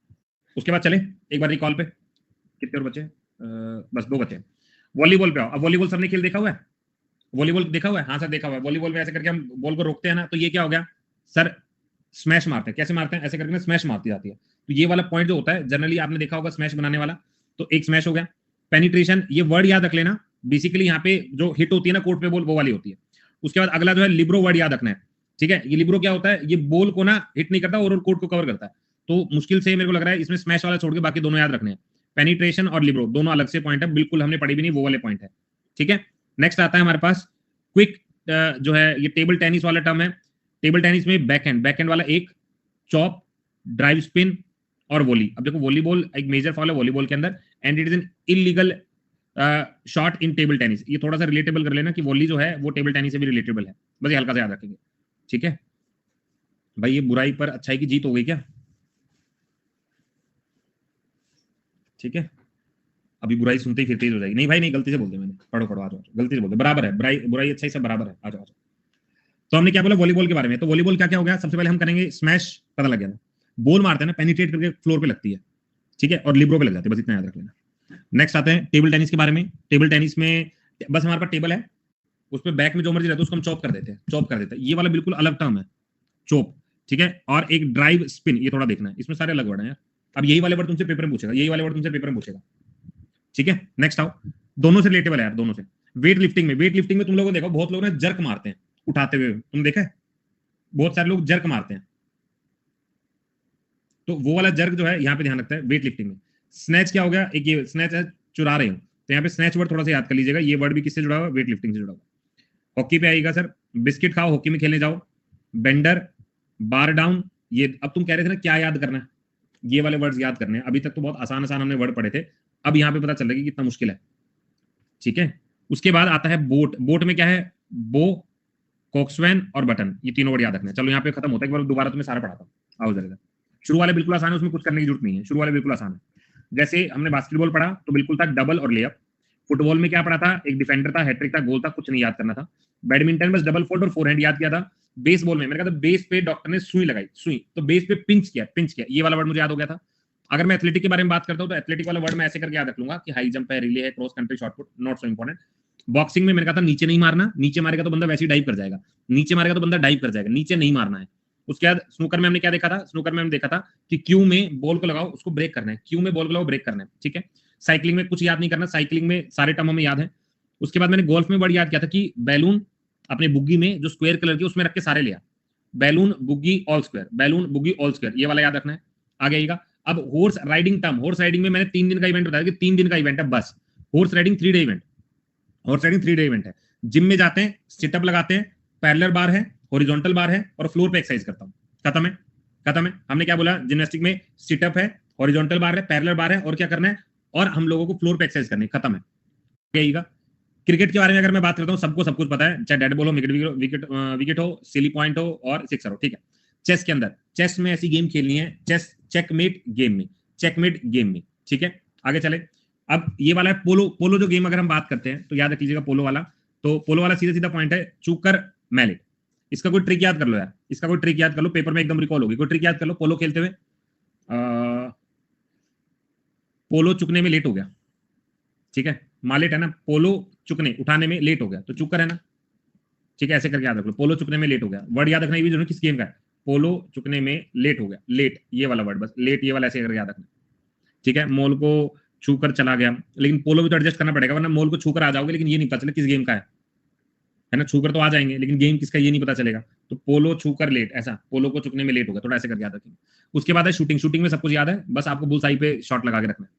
उसके बाद चले एक बार रिकॉल पे, कितने और बचे? बस 2 बचे। वॉलीबॉल पे आओ। अब वॉलीबॉल सबने खेल देखा हुआ है, वॉलीबॉल देखा हुआ है? हाँ सर देखा हुआ है। वॉलीबॉल में ऐसे करके हम बॉल को रोकते हैं ना, तो ये क्या हो गया सर? स्मैश मारते हैं। कैसे मारते हैं? ऐसे करके स्मैश मारती जाती है। तो ये वाला पॉइंट जो होता है जनरली आपने देखा होगा स्मैश बनाने वाला, तो एक स्मैश हो गया। पेनिट्रेशन, ये वर्ड याद रख लेना, बेसिकली यहाँ पे जो हिट होती है ना कोर्ट पे बॉल, वो वाली होती है। उसके बाद अगला जो है लिब्रो वर्ड याद रखना है, ठीक है। ये लिब्रो क्या होता है? ये बॉल को ना हिट नहीं करता और कोर्ट को कवर करता है, तो मुश्किल से मेरे को लग रहा है इसमें स्मैश वाला छोड़ के बाकी दोनों याद रखने हैं। पेनिट्रेशन और लिब्रो दोनों अलग से पॉइंट है, बिल्कुल हमने पढ़ी भी नहीं, वो वाले पॉइंट है, ठीक है। नेक्स्ट आता है हमारे पास क्विक, जो है ये टेबल टेनिस वाला टर्म है। टेबल टेनिस में बैक हैंड वाला एक, चॉप, ड्राइव स्पिन और वॉली। अब देखो वॉलीबॉल एक मेजर फॉल है वॉलीबॉल के अंदर, and it is an illegal shot in table tennis. ये थोड़ा सा रिलेटेबल कर लेना कि वॉली जो है वो टेबल टेनिस से भी रिलेटेबल है, बस ये हल्का सा याद रखेंगे, ठीक है भाई। ये बुराई पर अच्छाई की जीत हो गई क्या? ठीक है, अभी बुराई सुनते ही फिर तेज हो जाएगी। नहीं भाई नहीं, गलती से बोल दिया मैंने, पढ़ो पढ़ो, आ जाओ, गलती से बोल दिया, बराबर है, बुराई अच्छाई सब बराबर है, आ जाओ। तो हमने क्या बोला वॉलीबॉल के बारे में, तो वॉलीबॉल क्या क्या हो गया? सबसे पहले हम करेंगे स्मैश, पता लग गया ना, बॉल मारते हैं ना, पेनिट्रेट करके फ्लोर पे लगती है, ठीक है, और लिब्रो पे लग जाती है, बस इतना याद रख लेना। नेक्स्ट आते हैं टेबल टेनिस के बारे में। टेबल टेनिस में बस हमारे पास टेबल है, उस पर बैक में जो मर्जी रहता है उसको हम चॉप कर देते हैं, चॉप कर देते हैं, ये वाला बिल्कुल अलग टर्म है, चॉप, ठीक है। और एक ड्राइव स्पिन, ये थोड़ा देखना है, इसमें सारे अलग वर्ड हैं यार। अब यही वाले वर्ड तुमसे पेपर में पूछेगा, यही वाले वर्ड तुमसे पेपर में पूछेगा, ठीक है। नेक्स्ट आओ, दोनों से रिलेटेबल है यार, दोनों से। वेट लिफ्टिंग में तुम लोगों ने देखो बहुत लोग ना जर्क मारते हैं उठाते हुए, तुम देखा है? बहुत सारे लोग जर्क मारते हैं, तो वो वाला जर्क जो है यहाँ पे ध्यान रखता है वेट लिफ्टिंग में। स्नैच क्या हो गया? एक ये स्नैच है, चुरा रहे हो, तो यहाँ पे स्नैच वर्ड थोड़ा सा याद कर लीजिएगा, ये वर्ड भी किससे जुड़ा हुआ? वेट लिफ्टिंग से जुड़ा हुआ। हॉकी पे आएगा सर, बिस्किट खाओ, हॉकी में खेलने जाओ, बेंडर, बार डाउन, ये अब तुम कह रहे थे ना क्या याद करना है, ये वाले वर्ड्स याद करने हैं। अभी तक तो बहुत आसान आसान हमने वर्ड पढ़े थे, अब यहाँ पे पता चल रहा है कि कितना मुश्किल है। ठीक है, उसके बाद आता है बोट। बोट में क्या है, बो, कोक्सवैन और बटन, ये तीनों वर्ड याद रखने हैं। चलो यहाँ पे खत्म होता है, एक बार दोबारा तुम्हें सारा पढ़ाता हूँ। आओ जरा, शुरू वाले बिल्कुल आसान है, उसमें कुछ करने की जरूरत नहीं है, शुरू वाले बिल्कुल आसान है। जैसे हमने बास्केटबॉल पढ़ा तो बिल्कुल था डबल और लेअप। फुटबॉल में क्या पढ़ा था, एक डिफेंडर था, हैट्रिक था, गोल था, कुछ नहीं याद करना था। बैडमिंटन बस डबल फोल्ड और फोरहैंड याद किया था। बेसबॉल में मैंने कहा था बेस पे डॉक्टर ने सुई लगाई, सुई तो बेस पे पिंच किया, पिंच किया, ये वाला वर्ड मुझे याद हो गया था। अगर मैं एथलेटिक के बारे में बात करता हूँ तो एथलेटिक वाला वर्ड मैं ऐसे करके याद रख लूंगा कि हाई जंप है, रिले है, cross country, shot put, not so important. Boxing में मैंने कहा था नीचे नहीं मारना, नीचे मारेगा तो बंदा वैसे ही डाइव कर जाएगा, नीचे मारेगा तो बंदा डाइव कर जाएगा, नीचे नहीं मारना है। उसके बाद स्नूकर में हमने क्या देखा था, स्नूकर में हमने देखा था कि क्यू में बॉल को लगाओ, उसको ब्रेक करना है, क्यू में बॉल को लगाओ, ब्रेक करना है। ठीक है, साइकिलिंग में कुछ याद नहीं करना, साइकिलिंग में सारे टर्म हमें याद है। उसके बाद मैंने गोल्फ में वर्ड याद किया था कि बैलून अपने बुग्गी में जो स्क्वायर कलर की उसमें रख के सारे लिया, balloon buggy all square, balloon buggy all square, ये वाला याद रखना है। आगे आएगा अब horse riding term. Horse riding में मैंने 3 दिन का इवेंट बताया कि 3 दिन का इवेंट है बस। Horse riding 3 day event, horse riding 3 day event है। जिम में जाते हैं, सिटअप लगाते हैं, पैरेलल बार है, हॉरिजॉन्टल बार है और फ्लोर पे एक्सरसाइज करता हूं। खत्म है, खत्म है। हमने क्या बोला, जिम्नास्टिक में सिटअप है, हॉरिजॉन्टल बार है, पैरेलल बार है और क्या करना है, और हम लोगों को फ्लोर पे एक्सरसाइज करनी है। खत्म है। आइएगा क्रिकेट के बारे में अगर मैं बात करता हूँ, सबको सब कुछ पता है, चाहे डेड बॉल हो, विकेट हो, सिली पॉइंट हो और सिक्सर हो। ठीक है, चेस के अंदर, चेस में ऐसी गेम खेलनी है, चेस चेकमेट गेम में, चेकमेट गेम में। ठीक है, आगे चले। अब ये वाला है पोलो। पोलो जो गेम अगर हम बात करते हैं तो याद रख लीजिएगा पोलो वाला। तो पोलो वाला सीधा सीधा पॉइंट है चूकर मैलेट। इसका कोई ट्रिक याद कर लो यार, इसका कोई ट्रिक याद कर लो, पेपर में एकदम रिकॉल होगी। कोई ट्रिक याद कर लो पोलो खेलते हुए। पोलो चुकने में लेट हो गया। ठीक है, मालेट है ना, पोलो चुकने उठाने में लेट हो गया तो चुकर है ना। ठीक है, ऐसे करके याद रख लो, पोलो चुकने में लेट हो गया। वर्ड याद रखना ये भी जरूर किस गेम का है, पोलो चुकने में लेट हो गया, लेट ये वाला वर्ड, बस लेट ये वाला ऐसे करके याद रखना। ठीक है, मॉल को छूकर चला गया, लेकिन पोलो भी तो एडजस्ट करना पड़ेगा, वरना मॉल को छूकर आ जाओगे लेकिन ये नहीं पता चले किस गेम का है ना। छूकर तो आ जाएंगे लेकिन गेम किसका ये नहीं पता चलेगा। तो पोलो छूकर लेट, ऐसा पोलो को चुकने में लेट हो गया, थोड़ा ऐसे करके याद रखेंगे। उसके बाद है शूटिंग। शूटिंग में सब कुछ याद है, बस आपको बुल साई पे शॉट लगा के रखना है।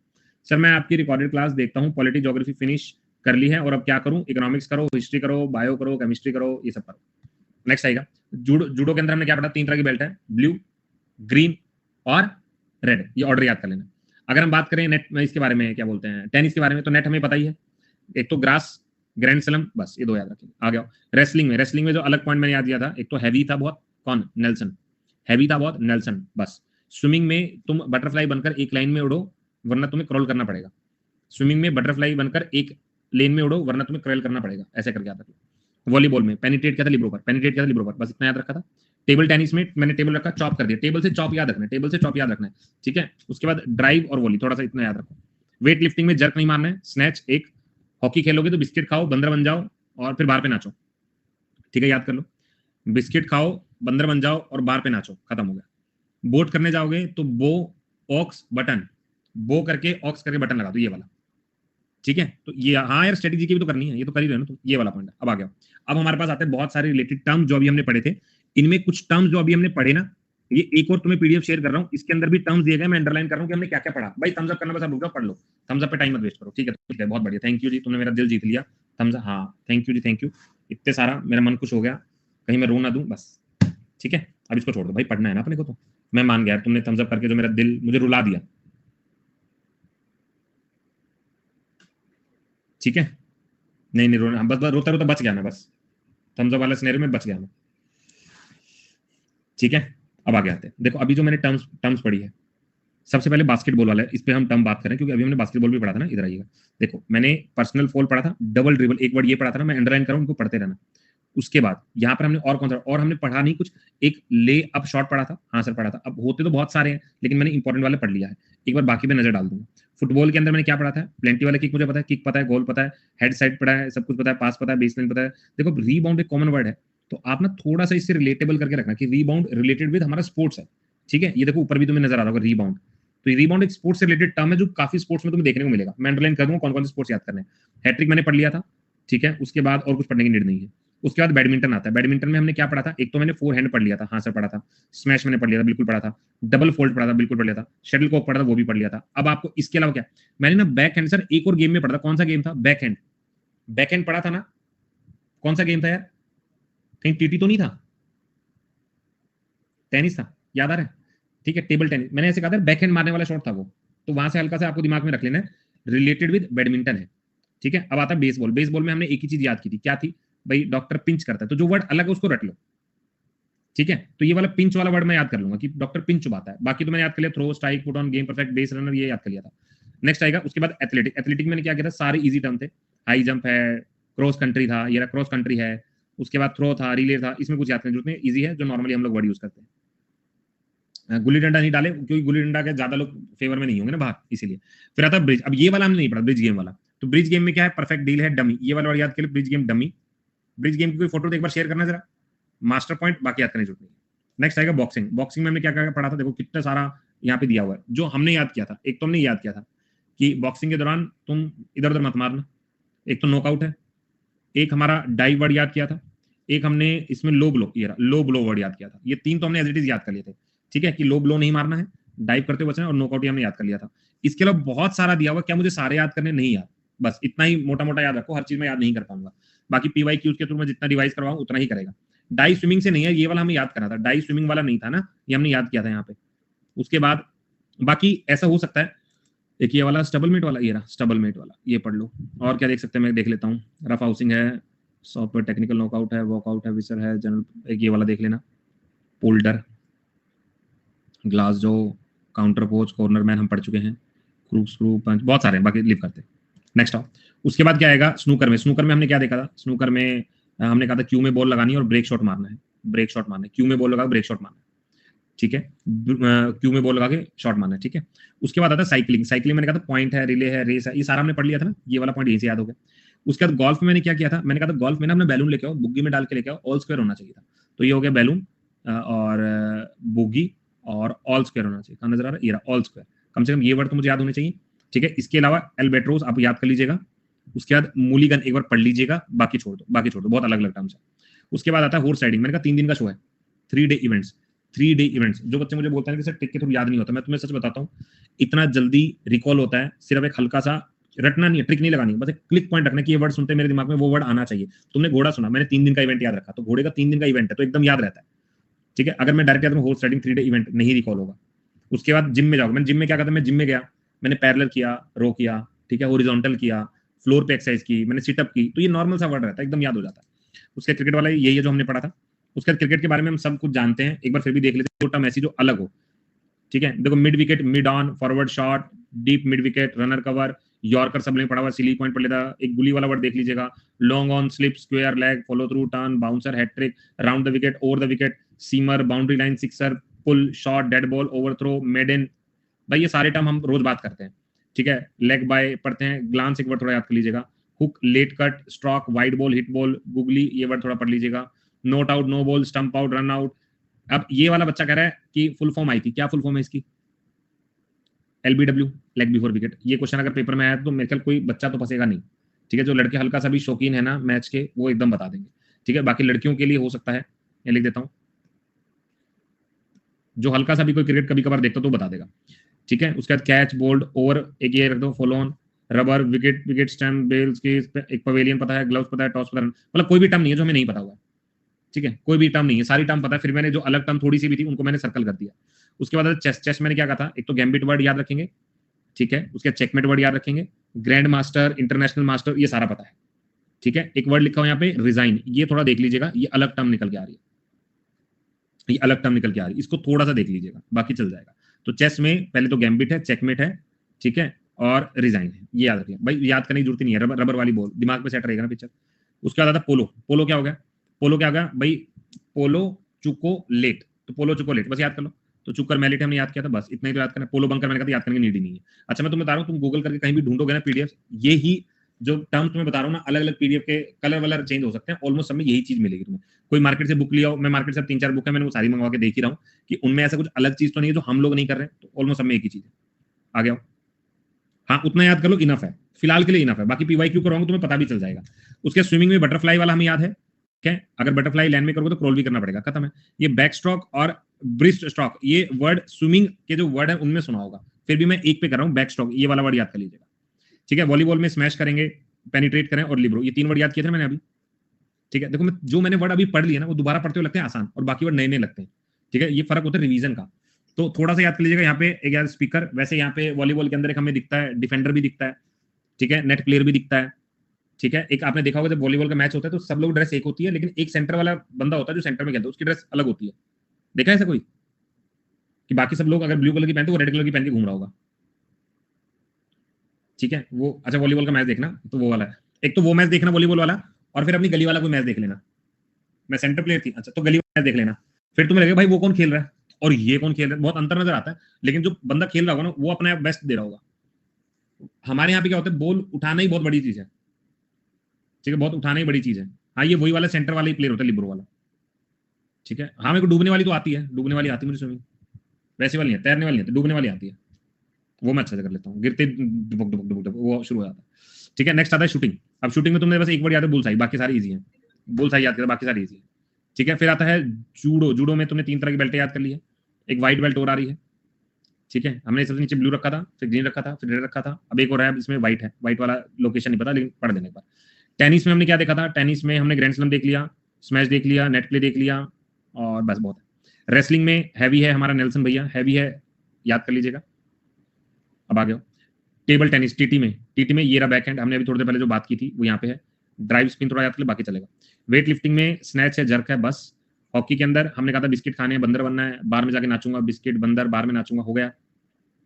सर मैं आपकी रिकॉर्डेड क्लास देखता हूँ, पॉलिटी ज्योग्राफी फिनिश कर ली है और अब क्या करूं, इकोनॉमिक्स करो, हिस्ट्री करो, बायो करो, केमिस्ट्री करो, ये सब करो। नेक्स्ट आएगा जूडो। जूडो के अंदर हमने क्या पढ़ा, 3 तरह की बेल्ट है, ब्लू, ग्रीन और रेड, ये ऑर्डर याद कर लेना। अगर हम बात करें नेट में, इसके बारे में क्या बोलते हैं, टेनिस के बारे में, तो नेट हमें पता ही है, एक तो ग्रास, ग्रैंड स्लैम, बस ये 2 याद रखेंगे। आ गया रेसलिंग में। रेसलिंग में जो अलग पॉइंट मैंने याद किया था, एक तो हैवी था बहुत, कौन, नेल्सन, हैवी था बहुत, नेल्सन, बस। स्विमिंग में तुम बटरफ्लाई बनकर एक लाइन में उड़ो वरना तुम्हें क्रॉल करना पड़ेगा। स्विमिंग में बटरफ्लाई बनकर एक लेन में उड़ो वरना तुम्हें क्रॉल करना पड़ेगा, ऐसे करके याद रखो। वॉलीबॉल में पेनिट्रेट क्या था, लिब्रो पर, पेनिट्रेट क्या था, लिब्रो पर, बस इतना याद रखा था। टेबल टेनिस में मैंने टेबल रखा, चॉप कर दिया, टेबल से चॉप याद रखना है, टेबल से चॉप याद रखना है। ठीक है, उसके बाद ड्राइव और वॉली, थोड़ा सा इतना याद रखो। वेट लिफ्टिंग में जर्क नहीं मारना है, स्नैच एक। हॉकी खेलोगे तो बिस्किट खाओ, बंदर बन जाओ और फिर बाहर पे नाचो। ठीक है, याद कर लो, बिस्किट खाओ, बंदर बन जाओ और बाहर पे नाचो, खत्म हो गया। बोट करने जाओगे तो बो, ऑक्स, बटन, बो करके ऑक्स करके बटन लगा दो, ये वाला। ठीक है, तो ये हाँ यार स्ट्रेटेजी की भी तो करनी है, ये तो कर ही रहे हो ना, तो ये वाला पॉइंट है। अब आ गया, अब हमारे पास आते हैं बहुत सारे रिलेटेड टर्म्स जो अभी हमने पढ़े थे। इनमें कुछ टर्म्स जो अभी हमने पढ़े ना, ये एक और तुम्हें पीडीएफ शेयर कर रहा हूँ, इसके अंदर भी टर्म्स दिए गए, मैं अंडरलाइन कर रहा हूँ कि हमने क्या क्या पढ़ा। भाई थम्स अप करना, बस आप रुक जाओ, पढ़ लो, थम्स अप पे टाइम मत वेस्ट करो। ठीक है, बहुत बढ़िया, थैंक यू जी, तुमने मेरा दिल जीत लिया। थम्स अप, हाँ थैंक यू जी, थैंक यू, इतने सारा मेरा मन खुश हो गया, कहीं मैं रो ना दूं बस। ठीक है, अब इसको छोड़ दो भाई, पढ़ना है ना अपने को, तो मैं मान गया तुमने थम्स अप करके जो मेरा दिल मुझे रुला दिया। ठीक है, नहीं नहीं रोना, बस बस रोता रोता बच गया मैं, बस थम्स अप वाला सिनेरियो में बच गया मैं। ठीक है, अब आगे आते हैं। देखो अभी जो मैंने टर्म्स पढ़ी है, सबसे पहले बास्केटबॉल वाला है, इस पे हम टर्म बात करें क्योंकि अभी हमने बास्केटबॉल भी पढ़ा था ना। इधर आइएगा, देखो मैंने पर्सनल फॉल पढ़ा था, डबल ड्रिबल एक वर्ड ये पढ़ा था ना, मैं अंडरलाइन करूँ, उनको पढ़ते रहना। उसके बाद यहाँ पर हमने और कौन सा, और हमने पढ़ा नहीं कुछ, एक ले अप शॉट पढ़ा था, हाँ सर पढ़ा था। अब होते तो बहुत सारे हैं लेकिन मैंने इंपॉर्टेंट वाले पढ़ लिया है, एक बार बाकी पे नजर डाल दूंगा। फुटबॉल के अंदर मैंने क्या पढ़ा था, प्लेंटी वाला किक मुझे पता है, किक पता है, गोल पता है, हेड साइड पढ़ा है, सब कुछ पता है, पास पता है, बेसलाइन पता है। देखो रीबाउंड एक कॉमन वर्ड है, तो आप ना थोड़ा सा इससे रिलेटेबल करके रखना कि रीबाउंड रिलेटेड विद हमारा स्पोर्ट्स है। ठीक है, ये देखो ऊपर भी तुम्हें नजर आ रहा होगा रीबाउंड, तो ये रीबाउंड एक स्पोर्ट्स से रिलेटेड टर्म है जो काफी स्पोर्ट्स में तुम्हें देखने को मिलेगा। मैं अंडरलाइन कर दूंगा कौन कौन से स्पोर्ट्स याद करने हैं। हैट्रिक मैंने पढ़ लिया था, ठीक है, उसके बाद और कुछ पढ़ने की नीड नहीं है। उसके बाद बैडमिंटन आता है। बैडमिंटन में हमने क्या पढ़ा था, एक तो मैंने फोर हैंड पढ़ लिया था, हाँ सर पढ़ा था। स्मैश मैंने पढ़ लिया था, बिल्कुल पढ़ा था। डबल फोल्ड पढ़ा था, बिल्कुल पढ़ लिया था। शटल कॉक पढ़ा था, वो भी पढ़ लिया था। अब आपको इसके अलावा क्या, मैंने ना बैक हैंड सर एक और गेम में पढ़ा था, कौन सा गेम था, बैक हैंड, बैक हैंड पढ़ा था ना, कौन सा गेम था यार, कहीं टीटी तो नहीं था, टेनिस था, याद आ रहा है? ठीक है, टेबल टेनिस। मैंने ऐसे कहा था बैक हैंड मारने वाला शॉट था वो, तो वहां से हल्का सा आपको दिमाग में रख लेना है, रिलेटेड विद बैडमिंटन है। ठीक है, अब आता है बेसबॉल। बेसबॉल में हमने एक ही चीज याद की थी, क्या थी भाई? डॉक्टर पिंच करता है, तो जो वर्ड अलग है उसको रट लो। ठीक है, तो ये वाला पिंच वाला वर्ड मैं याद कर लूंगा कि डॉक्टर पिंच चुबाता है। बाकी तो मैंने याद कर लिया, throw, strike, put on, game, perfect, base runner, ये याद कर लिया था। नेक्स्ट आएगा उसके बाद एथलेटिक। एथलेटिक मैंने क्या किया था, सारे इजी टर्म थे। हाई जंप है, क्रॉस कंट्री था, ये क्रॉस कंट्री है, उसके बाद थ्रो था, रिले था, इसमें कुछ याद करने की जरूरत नहीं, इजी है, जो नॉर्मली हम लोग वर्ड यूज करते हैं। गुल्ली डंडा नहीं डाले क्योंकि गुल्ली डंडा के ज्यादा लोग फेवर में नहीं होंगे ना बाहर, इसीलिए। फिर आता ब्रिज। अब ये वाला हमने नहीं पढ़ा, ब्रिज गेम वाला। तो ब्रिज गेम में क्या है, परफेक्ट डील है, डमी, ये वाला वर्ड याद कर, bridge game, dummy. Bridge game की कोई फोटो तो एक बार शेयर करना जरा, मास्टर पॉइंट, बाकी याद करने की जरूरत नहीं। नेक्स्ट आएगा बॉक्सिंग। बॉक्सिंग में हमने क्या क्या पढ़ा था, देखो कितना सारा यहाँ पे दिया हुआ है जो हमने याद किया था। एक तो हमने याद किया था कि बॉक्सिंग के दौरान तुम इधर उधर मत मारना, एक तो नॉकआउट है। एक हमारा डाइव वर्ड याद किया था। एक हमने इसमें लो ब्लो, ये लो ब्लो वर्ड याद किया था। ये तीन तो हमने एज इट इज याद कर लिए थे। ठीक है, कि लो ब्लो नहीं मारना है, डाइव करते हुए बचना है, और नॉकआउट हमने याद कर लिया था। इसके अलावा बहुत सारा दिया हुआ, क्या मुझे सारे याद करने नहीं याद, बस इतना ही मोटा मोटा याद रखो, हर चीज में याद नहीं कर पाऊंगा। बाकी पीवाई क्यूज के थ्रू मैं जितना रिवाइज करवाऊं उतना ही करेगा। डाई स्विमिंग से नहीं है, ये वाला हमें याद करना था, डाई स्विमिंग वाला नहीं था ना, ये हमने याद किया था यहाँ पे। उसके बाद बाकी ऐसा हो सकता है, एक ये वाला स्टबल मेट वाला, ये रहा स्टबल मेट वाला, ये पढ़ लो। और क्या देख सकते हैं, मैं देख लेता हूँ। रफ हाउसिंग है, सॉफ्टवेयर टेक्निकल नॉकआउट है, वॉकआउट है, विसर है, जनरल, एक ये वाला देख लेना, पोल्डर, ग्लास जो, काउंटर पोच, कॉर्नर मैन हम पढ़ चुके हैं, क्रू स्क्रू पंच, बहुत सारे हैं, बाकी लिव करते हैं। नेक्स्ट आओ, उसके बाद क्या आएगा स्नूकर में। स्नूकर में हमने क्या देखा था, स्नूकर में हमने कहा था क्यू में बॉल लगानी है और ब्रेक शॉट मारना है, ब्रेक शॉट मारना है, क्यू में बॉल लगा ब्रेक शॉट मारना है। ठीक है, क्यू में बॉल लगा के शॉट मारना है। ठीक है, उसके बाद आता है साइकिलिंग। साइकिलिंग मैंने कहा था पॉइंट है, रिले है, रेस है, ये सारा हमने पढ़ लिया था ना, ये वाला पॉइंट यहीं से याद हो गया। उसके बाद गोल्फ में मैंने क्या किया था, मैंने कहा था गोल्फ में ना अपना बैलून लेके आओ, बुग्गी में डाल के लेके आओ, ऑल स्क्वायर होना चाहिए था। तो ये हो गया बैलून और बुग्गी और ऑल स्क्वायर होना चाहिए। कहाँ नजर आ रहा है, ये रहा ऑल स्क्वायर। कम से कम ये वर्ड तो मुझे याद होने चाहिए। ठीक है, इसके अलावा एल्बेट्रोस आप याद कर लीजिएगा। उसके बाद मूलीगन एक बार पढ़ लीजिएगा, बाकी छोड़ दो, बाकी छोड़ दो, बहुत अलग अलग टर्म्स है। उसके बाद आता है हॉर्स राइडिंग। मैंने कहा 3 दिन का शो है, 3 डे इवेंट्स, 3 डे इवेंट्स। जो बच्चे मुझे बोलते हैं कि सर ट्रिक के थ्रू याद नहीं होता, मैं तुम्हें सच बताता हूँ, इतना जल्दी रिकॉल होता है, सिर्फ एक हल्का सा रटना नहीं है, ट्रिक नहीं लगानी, बस एक क्लिक पॉइंट रखना कि ये वर्ड सुनते मेरे दिमाग में वो वर्ड आना चाहिए। तुमने घोड़ा सुना, मैंने 3 दिन का इवेंट याद रखा, तो घोड़े का 3 दिन का इवेंट है तो एकदम याद रहता है। ठीक है, अगर मैं डायरेक्ट याद हॉर्स राइडिंग 3 डे इवेंट नहीं रिकॉल होगा। उसके बाद जिम में जाओगे, मैंने जिम में क्या करता, मैं जिम में गया, मैंने पैरेलल किया, रो किया, ठीक है, हॉरिजॉन्टल किया, फ्लोर पे एक्सरसाइज की, मैंने सिटअप की, तो ये नॉर्मल सा वर्ड रहता है, एकदम याद हो जाता है। उसके क्रिकेट वाला यही है जो हमने पढ़ा था। उसके बाद क्रिकेट के बारे में हम सब कुछ जानते हैं, एक बार फिर भी देख लेते हैं, छोटा मैसी जो अलग हो। ठीक है, देखो mid wicket, mid on, forward shot, deep mid wicket, runner cover, yorker सब ने पढ़ा हुआ, सिली पॉइंट पढ़ लेता। एक गुली वाला वर्ड देख लीजिएगा, long on, slip, square leg, follow through, turn, bouncer, hat-trick, round the wicket, over the wicket, seamer, boundary line, sixer, pull, shot, dead ball, overthrow, maiden. भाई ये सारे टर्म हम रोज बात करते हैं। ठीक है, लेग बाय पढ़ते हैं, ग्लांस एक वर्ड थोड़ा याद कर लीजिएगा, hook, late cut, stroke, wide ball, hit ball, googly, ये वर्ड थोड़ा पढ़ लीजिएगा, not out, no ball, stump out, run out. अब ये वाला बच्चा कह रहा है कि फुल फॉर्म आई थी, क्या फुल फॉर्म है इसकी? LBW, leg before wicket. ये क्वेश्चन अगर पेपर में आया तो मेरे ख्याल कोई बच्चा तो फंसेगा नहीं। ठीक है, जो लड़के हल्का सा भी शौकीन है ना मैच के, वो एकदम बता देंगे। ठीक है, बाकी लड़कियों के लिए हो सकता है, ये लिख देता हूं, जो हल्का सा भी कोई क्रिकेट कभी कभार देखता तो बता देगा। ठीक है, उसके बाद कैच, बोल्ड, ओवर, एक ये रख दो, follow on, rubber, wicket, wicket stump, bails की, एक पवेलियन पता है, ग्लव्स पता है, टॉस पता है, मतलब कोई भी टर्म नहीं है जो हमें नहीं पता हुआ। ठीक है, कोई भी टर्म नहीं है, सारी टर्म पता है। फिर मैंने जो अलग टर्म थोड़ी सी भी थी उनको मैंने सर्कल कर दिया। उसके बाद चेस, चेस मैंने क्या कहा था, एक तो गैम्बिट वर्ड याद रखेंगे, ठीक है, उसके चेकमेट वर्ड याद रखेंगे, ग्रैंड मास्टर, इंटरनेशनल मास्टर, ये सारा पता है। ठीक है, एक वर्ड लिखा हुआ यहाँ पे रिजाइन, ये थोड़ा देख लीजिएगा, ये अलग टर्म निकल के आ रही है, ये अलग टर्म निकल के आ रही है, इसको थोड़ा सा देख लीजिएगा, बाकी चल जाएगा। तो चेस में पहले तो गैम्बिट है, चेकमेट है, ठीक है, और रिजाइन है, ये याद रखिए भाई, याद करने की जरूरत नहीं है, रबर, रबर वाली बॉल दिमाग में सेट रहेगा ना पिक्चर। उसके बाद आता पोलो। पोलो क्या हो गया, पोलो क्या होगा भाई, पोलो चुको लेट, तो पोलो चुको लेट बस याद कर लो। तो चुकर मैलेट हमने याद किया था, बस इतना ही तो याद करना। पोलो बंकर मैंने कहा याद करने की नीड ही नहीं है। अच्छा मैं तुम्हें बता रहा हूँ, तुम गूगल करके कहीं भी ढूंढोगे ना पीडीएफ, ये ही जो टर्म तुम्हें बता रहा हूँ ना, अलग अलग पीडीएफ के कलर वलर चेंज हो सकते हैं, ऑलमोस्ट सब में यही चीज मिलेगी तुम्हें। कोई मार्केट से बुक लिया हो, मैं मार्केट से 3-4 बुक है, मैंने वो सारी मंगवा के देख ही रहा हूँ कि उनमें ऐसा कुछ अलग चीज तो नहीं है जो हम लोग नहीं कर रहे हैं, तो ऑलमोस्ट सब में एक ही चीज है। आ गया, हाँ उतना याद कर लो, इनफ है फिलहाल के लिए, इनफ है। बाकी PYQ कराऊंगा तुम्हें पता भी चल जाएगा। उसके स्विमिंग में बटरफ्लाई वाला हमें याद है, ठीक है, अगर बटरफ्लाई लैंड में करोगे तो क्रॉल भी करना पड़ेगा, खत्म है। ये बैक स्ट्रोक और ब्रिस्ट स्ट्रोक, ये वर्ड स्विमिंग के जो वर्ड है उनमें सुना होगा, फिर भी मैं एक पे कर रहा हूँ, बैक स्ट्रोक, ये वाला वर्ड याद कर लीजिएगा। ठीक है, वॉलीबॉल में स्मैश करेंगे, पेनिट्रेट करें और लिब्रो, ये 3 वर्ड याद किए थे मैंने अभी। ठीक है, देखो मैं जो मैंने वर्ड अभी पढ़ लिया ना, वो दोबारा पढ़ते हुए लगते हैं आसान, और बाकी वर्ड नए नए लगते हैं। ठीक है, ये फर्क होता है रिवीजन का। तो थोड़ा सा याद कर लीजिएगा, यहाँ पे एक यार स्पीकर, वैसे यहाँ पे वॉलीबॉल के अंदर एक हमें दिखता है डिफेंडर भी दिखता है, ठीक है, नेट प्लेयर भी दिखता है, ठीक है। एक आपने देखा होगा जब वॉलीबॉल का मैच होता है तो सब लोग ड्रेस एक होती है, लेकिन एक सेंटर वाला बंदा होता है जो सेंटर में खेलता है, उसकी ड्रेस अलग होती है। देखा है ऐसा कोई कि बाकी सब लोग अगर ब्लू कलर की पहनते वो रेड कलर की पहन के घूम रहा होगा, ठीक है। वो अच्छा वॉलीबॉल का मैच देखना तो वो वाला है, एक तो वो मैच देखना वॉलीबॉल वाला, और फिर अपनी गली वाला कोई मैच देख लेना। मैं सेंटर प्लेयर थी, अच्छा तो गली वाला मैच देख लेना, फिर तुम्हें लगेगा भाई वो कौन खेल रहा है और ये कौन खेल रहा है, बहुत अंतर नजर आता है। लेकिन जो बंदा खेल रहा होगा ना वो अपने बेस्ट दे रहा होगा। हमारे यहाँ पे क्या होता है, बॉल उठाना ही बहुत बड़ी चीज है, ठीक है, बहुत उठाना ही बड़ी चीज है। हाँ ये वही वाला सेंटर वाला ही प्लेयर होता है, लिब्रो वाला, ठीक है। हाँ मेरे को डूबने वाली तो आती है, डूबने वाली आती है मुझे स्विमिंग, वैसे वाली है, तैरने वाली है, डूबने वाली आती है, वो मैं अच्छे से कर लेता हूँ, गिरते डुबक डुबक डुबक डुबक वो शुरू हो जाता है, ठीक है। नेक्स्ट आता है शूटिंग। अब शूटिंग में तुमने बस एक बार याद है बुल साई, बाकी सारी इजी है, बुल साई याद कर, बाकी सारी इजी है, ठीक है। फिर आता है जूडो, जूडो में तुमने 3 तरह की बेल्ट याद कर ली है, एक व्हाइट बेल्ट और आ रही है, ठीक है। हमने सबसे नीचे ब्लू रखा था, फिर ग्रीन रखा था, फिर रेड रखा था, अब एक और है इसमें व्हाइट है, व्हाइट वाला लोकेशन नहीं पता लेकिन पढ़ देने पर। टेनिस में हमने क्या देखा था, टेनिस में हमने ग्रैंड स्लैम देख लिया, स्मैश देख लिया, नेट प्ले देख लिया, और बस बहुत है। रेसलिंग में हैवी है हमारा नेल्सन भैया, हैवी है, याद कर लीजिएगा। अब आ गया टेबल टेनिस, टीटी में, टीटी में ये रहा बैक हैंड, हमने अभी थोड़ी देर पहले जो बात की थी वो यहाँ पे है। ड्राइव स्पिन थोड़ा याद कर ले, बाकी चलेगा। वेट लिफ्टिंग में स्नैच है, जर्क है, बस। हॉकी के अंदर हमने कहा था बिस्किट खाने हैं, बंदर बनना है, बार में जाके नाचूंगा, बिस्किट बंदर बार में नाचूंगा, हो गया।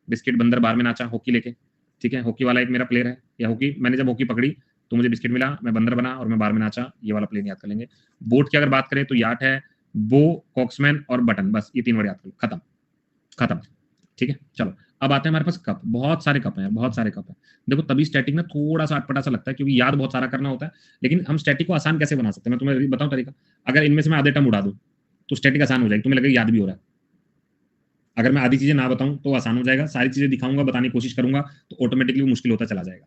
बिस्किट बंदर बार में नाचा हॉकी लेके, ठीक है। हॉकी वाला एक मेरा प्लेयर है, या हॉकी मैंने जब हॉकी पकड़ी तो मुझे बिस्किट मिला, मैं बंदर बना और मैं बार में नाचा, ये वाला प्लेन याद कर लेंगे। बोट की अगर बात करें तो याट है, बो, कॉक्समैन और बटन, बस ये 3 वर्ड याद कर, खत्म खत्म, ठीक है। चलो अब आते हैं हमारे पास कप, बहुत सारे कप हैं, बहुत सारे कप हैं। देखो तभी स्टैटिक ना थोड़ा सा अटपटा सा लगता है क्योंकि याद बहुत सारा करना होता है, लेकिन हम स्टैटिक को आसान कैसे बना सकते हैं, मैं तुम्हें बताऊं तरीका। अगर इनमें से मैं आधे टर्म उड़ा दूं तो स्टैटिक आसान हो जाएगी, तुम्हें लगेगा याद भी हो रहा है। अगर मैं आधी चीजें ना बताऊं तो आसान हो जाएगा, सारी चीजें दिखाऊंगा, बताने की कोशिश करूंगा तो ऑटोमेटिकली मुश्किल होता चला जाएगा,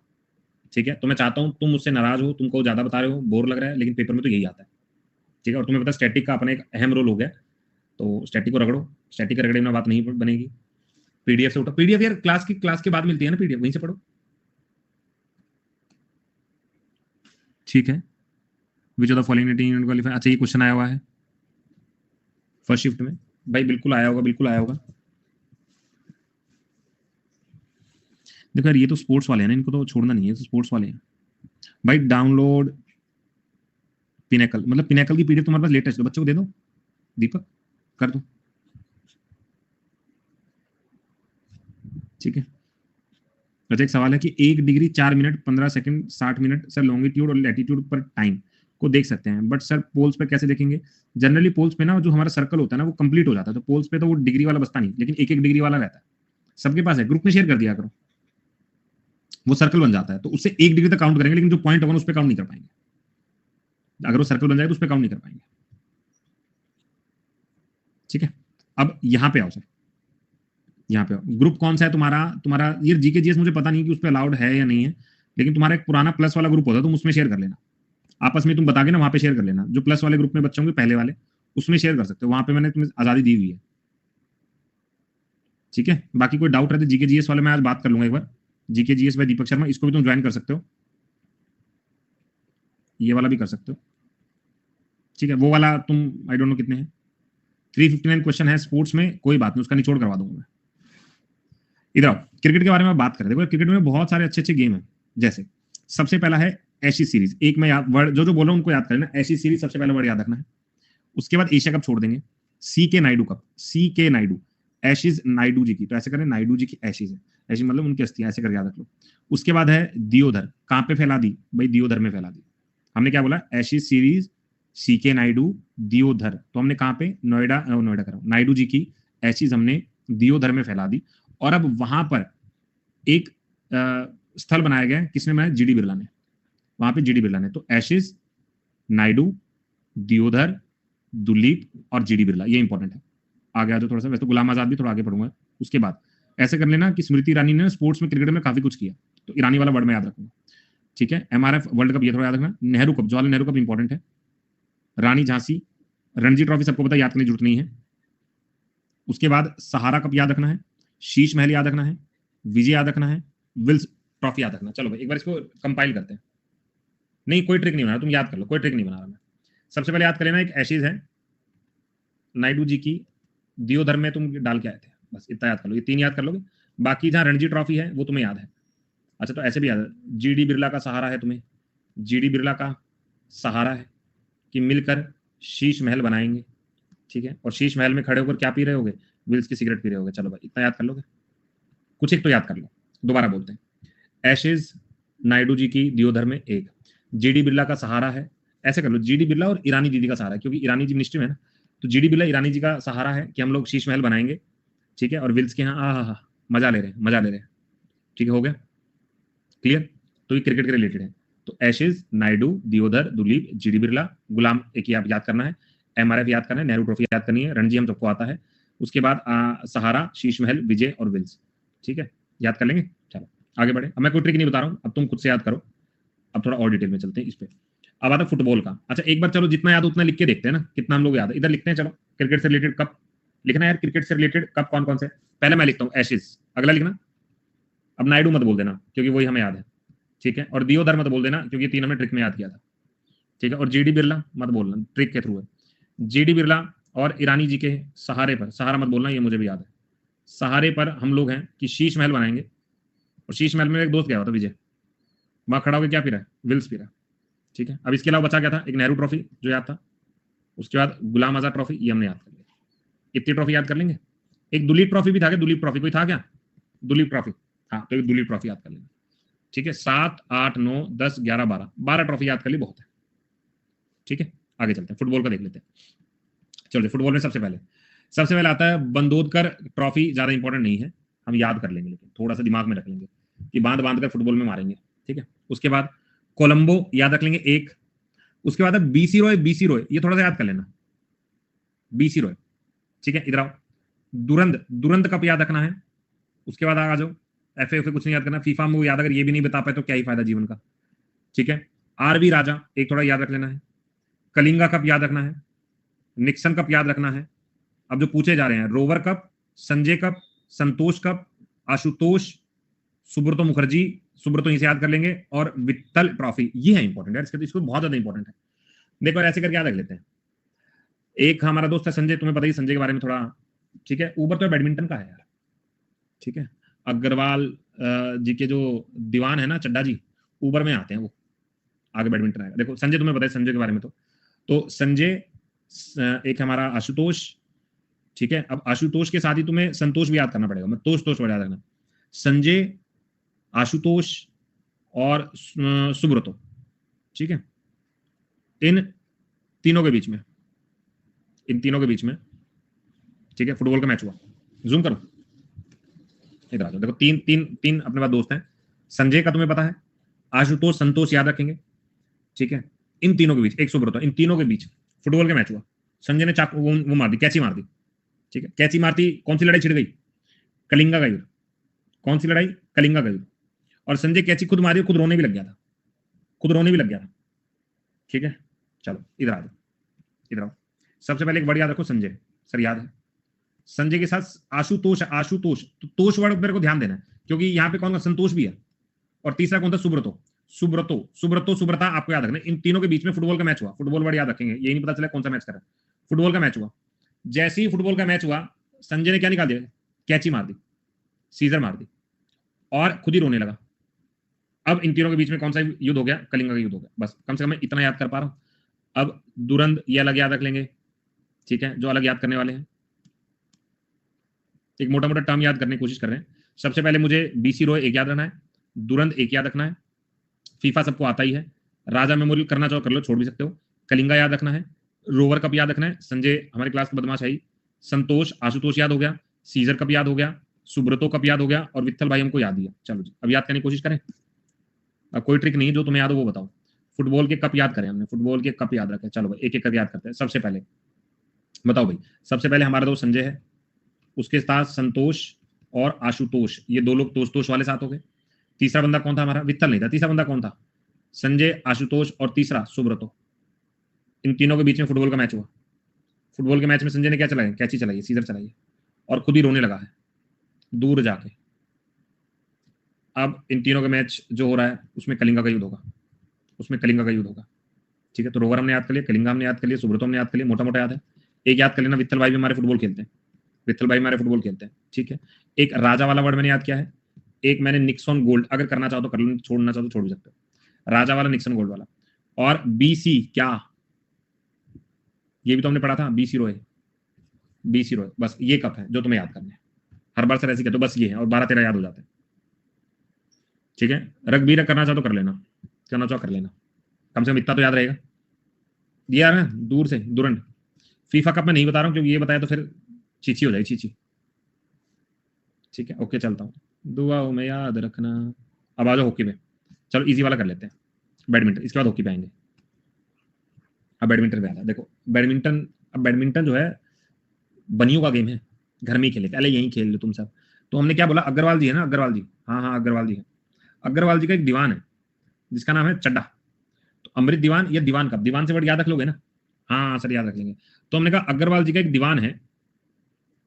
ठीक है। तो मैं चाहता हूं तुम मुझसे नाराज हो, तुमको ज्यादा बता रहे हो, बोर लग रहा है, लेकिन पेपर में तो यही आता है, ठीक है। और तुम्हें पता है स्टैटिक का अपना एक अहम रोल हो गया, तो स्टैटिक को रगड़ो, स्टैटिक का रगड़े में बात नहीं बनेगी। पीडीएफ से उठो, पीडीएफ यार क्लास के बाद मिलती है ना, पीडीएफ वहीं से पढ़ो, ठीक है। Which of the following qualify, अच्छा ये क्वेश्चन आया हुआ है फर्स्ट शिफ्ट में, भाई बिल्कुल आया होगा, बिल्कुल आया होगा। देखो यार ये तो स्पोर्ट्स वाले हैं ना, इनको तो छोड़ना नहीं है, तो स्पोर्ट्स वाले हैं भाई। डाउनलोड पिनेकल, मतलब पिनेकल की पीडीएफ तुम्हारे पास लेटेस्ट, बच्चों को दे दो, दीपक कर दो, ठीक है। अच्छा एक सवाल है कि 1 degree 4 minute 15 second 60 minute sir longitude और लैटिट्यूड पर टाइम को देख सकते हैं, बट सर पोल्स पे कैसे देखेंगे। जनरली पोल्स पे ना जो हमारा सर्कल होता है ना वो कंप्लीट हो जाता है, तो पोल्स पे तो वो डिग्री वाला बसता नहीं, लेकिन 1-1 डिग्री वाला रहता है, सबके पास है, ग्रुप में शेयर कर दिया करो, वो सर्कल बन जाता है, तो उससे 1 डिग्री तक काउंट करेंगे, लेकिन जो पॉइंट होगा उस पर काउंट नहीं कर पाएंगे, अगर वो सर्कल बन जाएगा तो उस पर काउंट नहीं कर पाएंगे, ठीक है। अब यहाँ पे आओ सर, यहाँ पे आओ, ग्रुप कौन सा है तुम्हारा, तुम्हारा ये जीके जीएस मुझे पता नहीं कि उस पर अलाउड है या नहीं है, लेकिन तुम्हारा एक पुराना प्लस वाला ग्रुप होता है, तुम उसमें शेयर कर लेना, आपस में तुम बता के ना वहां पे शेयर कर लेना, जो प्लस वाले ग्रुप में बच्चे होंगे पहले वाले उसमें शेयर कर सकते हो, वहां पे मैंने तुम्हें आजादी दी हुई है, ठीक है। बाकी कोई डाउट रहते जीके जीएस वाले मैं आज बात कर लूंगा एक बार, GK GS bye Deepak Sharma, इसको भी तुम ज्वाइन कर सकते हो, ये वाला भी कर सकते हो, ठीक है। वो वाला तुम आई डोंट नो कितने हैं, 359 क्वेश्चन है स्पोर्ट्स में, कोई बात नहीं, उसका निचोड़ करवा दूंगा मैं। इधर आओ, क्रिकेट के बारे में बात करें, देखो क्रिकेट में बहुत सारे अच्छे अच्छे गेम हैं, जैसे सबसे पहला है एशेज सीरीज, एक मैं याद वर्ड जो जो बोल रहा हूं उनको याद करना, एशेज सीरीज सबसे पहला वर्ड याद रखना है। उसके बाद एशिया कप छोड़ देंगे, सी के नायडू कप, सी के नायडू, एशेज नायडू जी की, तो ऐसे करें नायडू जी की एशेज है, ऐसे मतलब उनकी अस्थियां, ऐसे करके याद रख लो। उसके बाद है दियोधर, कहां पे फैला दी भाई, दियोधर में फैला दी, हमने क्या बोला, एशेज सीरीज सी के नायडू दियोधर, तो हमने कहां पे नोएडा, नोएडा कर रहा हूं, नायडू जी की एशेज हमने दियोधर में फैला दी, और अब वहां पर एक स्थल बनाया गया, किसने बनाया, जीडी बिरला ने, वहां पे जीडी बिरला ने, तो एशेज नायडू दियोधर दुलीप और जीडी बिरला, ये इंपॉर्टेंट है। आगे आ जाओ थोड़ा सा, वैसे तो गुलाम आजाद भी थोड़ा आगे पढ़ूंगा। उसके बाद ऐसे कर लेना कि स्मृति ईरानी ने स्पोर्ट्स में क्रिकेट में काफी कुछ किया, तो ईरानी वाला वर्ड में याद रखूंगा, ठीक है। एमआरएफ वर्ल्ड कप ये थोड़ा याद रखना, Nehru cup, Jawaharlal Nehru cup important है, रानी झांसी, रणजी ट्रॉफी सबको पता, याद करने की जरूरत नहीं है। उसके बाद सहारा कप याद रखना है, शीश महल याद रखना है, विजय याद रखना है, विल्स ट्रॉफी याद रखना। चलो भाई एक बार इसको कंपाइल करते हैं, नहीं कोई ट्रिक नहीं बना रहा, तुम याद कर लो, कोई ट्रिक नहीं बना रहा मैं। सबसे पहले याद कर लेना, एक एशेज है नायडू जी की दियोधर में तुम डाल के आए थे, बस इतना याद कर लो, ये 3 याद कर लोगे। बाकी जहां रणजी ट्रॉफी है वो तुम्हें याद है। अच्छा तो ऐसे भी याद है, जीडी बिरला का सहारा है तुम्हें, जीडी बिरला का सहारा है कि मिलकर शीश महल बनाएंगे, ठीक है, और शीश महल में खड़े होकर क्या पी रहे होगे, विल्स की सिगरेट पी रहे होगे। चलो भाई इतना याद कर लोगे, कुछ एक तो याद कर लो। दोबारा बोलते हैं, एशेज नायडू जी की दियोधर में एक, जीडी बिरला का सहारा है, ऐसे कर लो, जीडी बिरला और ईरानी दीदी का सहारा है, क्योंकि ईरानी जी मिनिस्ट्री में है ना, तो जीडी बिरला ईरानी जी का सहारा है कि हम लोग शीश महल बनाएंगे, ठीक है, और विल्स के यहाँ हा मजा ले रहे हैं, मजा ले रहे हैं, ठीक है, हो गया क्लियर। तो ये क्रिकेट के रिलेटेड है। तो एशेज नायडू दियोधर दुलीप जीडी बिरला, गुलाम एक ही आप याद करना है, एमआरएफ याद करना है, नेहरू ट्रॉफी याद करनी है, रणजी हम सबको आता है, उसके बाद सहारा शीश महल विजय और विल्स, ठीक है, याद कर लेंगे। चलो आगे बढ़े, अब मैं कोई ट्रिक नहीं बता रहा हूँ, अब तुम खुद से याद करो। अब थोड़ा और डिटेल में चलते हैं इस पे। अब आता है फुटबॉल का। अच्छा एक बार चलो जितना याद उतना लिख के देखते हैं ना, कितना हम लोग याद है, इधर लिखते हैं। चलो क्रिकेट से रिलेटेड कप लिखना है यार, क्रिकेट से रिलेटेड कप कौन कौन से, पहले मैं लिखता हूँ एशेज, अगला लिखना। अब नायडू मत बोल देना क्योंकि वही हमें याद है, ठीक है, और दियोधर मत बोल देना क्योंकि 3 हमने ट्रिक में याद किया था, ठीक है, और जीडी बिरला मत बोलना, ट्रिक के थ्रू है। जीडी बिरला और ईरानी जी के सहारे पर, सहारा मत बोलना, ये मुझे भी याद है, सहारे पर हम लोग हैं कि शीश महल बनाएंगे, और शीश महल में एक दोस्त गया हुआ था विजय, वहां खड़ा होकर क्या पी रहा है, विल्स पी रहा है, ठीक है। अब इसके अलावा बचा क्या था, एक नेहरू ट्रॉफी जो याद था, उसके बाद गुलाम आजाद ट्रॉफी, ये हमने याद कर लिया, इतनी ट्रॉफी याद कर लेंगे। एक दुलीप ट्रॉफी भी था क्या, दुलीप ट्रॉफी कोई था क्या, दुलीप ट्रॉफी, हाँ तो एक दुलीप ट्रॉफी याद कर लेंगे, ठीक है। 7 8 9 10 11 12 ट्रॉफी याद कर ली, बहुत है, ठीक है। आगे चलते हैं, फुटबॉल का देख लेते हैं। चलो फुटबॉल में सबसे पहले आता है बंदोदकर ट्रॉफी, ज्यादा इंपॉर्टेंट नहीं है, हम याद कर लेंगे, लेकिन थोड़ा सा दिमाग में रख लेंगे कि बांध बांध कर फुटबॉल में मारेंगे, ठीक है। उसके बाद कोलंबो याद रख लेंगे एक, उसके बाद है बीसी रॉय, ये थोड़ा सा याद कर लेना, बीसी रॉय, ठीक है। इधर आओ, दुरंत कप याद रखना है, उसके बाद आ जाओ, एफए कुछ नहीं याद करना, फीफा में वो याद, अगर ये भी नहीं बता पाए तो क्या ही फायदा जीवन का, ठीक है। आरबी राजा एक थोड़ा याद रख लेना है, कलिंगा कप याद रखना है, निक्सन कप याद रखना है। अब जो पूछे जा रहे हैं, रोवर कप, संजय कप, संतोष कप, आशुतोष, सुब्रतो मुखर्जी, सुब्रतो यहीं से याद कर लेंगे, और वित्तल ट्रॉफी, ये है इंपॉर्टेंट है, इसको बहुत ज्यादा इंपॉर्टेंट है। देखो ऐसे करके याद रख लेते हैं। एक हमारा दोस्त है संजय, तुम्हें पता ही संजय के बारे में थोड़ा, ठीक है। ऊबर तो बैडमिंटन का है यार, ठीक है। अग्रवाल जी के जो दीवान है ना चड्डा जी, ऊबर में आते हैं वो, आगे बैडमिंटन आएगा। देखो संजय तुम्हें पता है संजय के बारे में, तो संजय, एक हमारा आशुतोष, ठीक है। अब आशुतोष के साथ ही तुम्हें संतोष भी याद करना पड़ेगा, मैं तोष याद रखना, संजय, आशुतोष और सुब्रतो, ठीक है। इन तीनों के बीच में, ठीक है, फुटबॉल का मैच हुआ, जूम करो, इधर आ जाओ। देखो तीन अपने पास दोस्त हैं, संजय का तुम्हें पता है, आशुतोष संतोष याद रखेंगे, ठीक है। इन तीनों के बीच, एक सुब्रतो, इन तीनों के बीच फुटबॉल का मैच हुआ, संजय ने चाकू वो मार दी, कैची मार दी, ठीक है। कैची मारती, कौन सी लड़ाई छिड़ गई, कलिंगा का युद्ध, कौन सी लड़ाई, कलिंगा का युद्ध, और संजय कैची खुद मारी, खुद रोने भी लग गया था, ठीक है। चलो इधर आ जाओ, सबसे पहले एक वर्ड याद रखो, संजय, सर याद है, संजय के साथ आशुतोष, तो तोष वर्ड मेरे को ध्यान देना है, क्योंकि यहाँ पे कौन, संतोष भी है, और तीसरा कौन था, सुब्रता, आपको याद रखना। इन तीनों के बीच में फुटबॉल का मैच हुआ, फुटबॉल वर्ड याद रखेंगे, यही नहीं पता चला कौन सा मैच कर रहा है, फुटबॉल का मैच हुआ। जैसे ही फुटबॉल का मैच हुआ, संजय ने क्या निकाल दिया, कैची मार दी, सीजर मार दी, और खुद ही रोने लगा। अब इन तीनों के बीच में कौन सा युद्ध हो गया, कलिंगा का युद्ध हो गया। बस कम से कम मैं इतना याद कर पा रहा हूं। अब दुरंत ये अलग याद रख लेंगे, ठीक है, जो अलग याद करने वाले हैं, एक मोटा मोटा टर्म याद करने की कोशिश कर रहे हैं। सबसे पहले मुझे बीसी रॉय एक याद रखना है, दुरंत एक याद रखना है, फीफा सबको आता ही है, राजा मेमोरियल करना चाहो कर लो, छोड़ भी सकते हो, कलिंगा याद रखना है, रोवर कप याद रखना है, संजय हमारी क्लास का बदमाश है, संतोष आशुतोष याद हो गया, सीजर कप याद हो गया, सुब्रतो कप याद हो गया, और वित्थल भाई हमको याद दिया। चलो जी अब याद करने की कोशिश करें। अब कोई ट्रिक नहीं, जो तुम्हें याद हो वो बताओ। फुटबॉल के कप याद करें हमने, फुटबॉल के कप याद रखे। चलो भाई एक एक करके याद करते हैं। सबसे पहले बताओ भाई, सबसे पहले हमारा दोस्त संजय है, उसके साथ संतोष और आशुतोष, ये दो लोग तोष वाले साथ हो गए। तीसरा बंदा कौन था हमारा, वित्तल नहीं था, तीसरा बंदा कौन था, संजय, आशुतोष और तीसरा सुब्रतो। इन तीनों के बीच में फुटबॉल का मैच हुआ। फुटबॉल के मैच में संजय ने क्या चलाया, कैची चलाई, सीजर चलाई, और खुद ही रोने लगा है दूर जाके। अब इन तीनों का मैच जो हो रहा है उसमें कलिंगा का युद्ध होगा, ठीक है। तो रोवर हमने याद कर लिया, कलिंगा हमने याद कर लिया, सुब्रतो हमने याद कर लिया, मोटा मोटा याद है। एक याद कर लेना, वित्तल भाई भी हमारे फुटबॉल खेलते हैं, विठल भाई हमारे फुटबॉल खेलते हैं, ठीक है। एक राजा वाला वर्ड मैंने याद किया है, एक मैंने निक्सन गोल्ड, अगर करना चाहो तो कर लो, छोड़ना चाहो तो छोड़ भी सकते हो, राजा वाला निक्सन गोल्ड वाला। और बीसी क्या, ये भी तो हमने पढ़ा था, बीसी रोए, बीसी रोए, बस ये कप है जो तुम्हें याद करना है। हर बार सर ऐसे कहते हो बस ये है, और 12-13 याद हो जाते हैं, ठीक है। रग्बी करना चाहो तो कर लेना, करना चाहो कर लेना, कम से कम इतना तो याद रहेगा। ये यार दूर से दुरंत। फीफा कप मैं नहीं बता रहा हूँ क्योंकि ये बताया तो फिर चीची हो जाएगी, चीची, ठीक है। ओके चलता हूँ, दुआओं में याद रखना। अब आ जाओ हॉकी पे, चलो इजी वाला कर लेते हैं, बैडमिंटन, इसके बाद हॉकी पे आएंगे। अब बैडमिंटन पे आता है, देखो बैडमिंटन, अब बैडमिंटन जो है बनियों का गेम है, घर में ही खेले, पहले यही खेल लो तुम सब। तो हमने क्या बोला, अग्रवाल जी है ना, अग्रवाल जी, हाँ हाँ अग्रवाल जी है। अग्रवाल जी का एक दीवान है जिसका नाम है चड्डा। तो अमृत दीवान या दीवान कब, दीवान से वर्ड याद रख लोगे ना, हाँ सर याद रख लेंगे। तो हमने कहा अग्रवाल जी का एक दीवान है,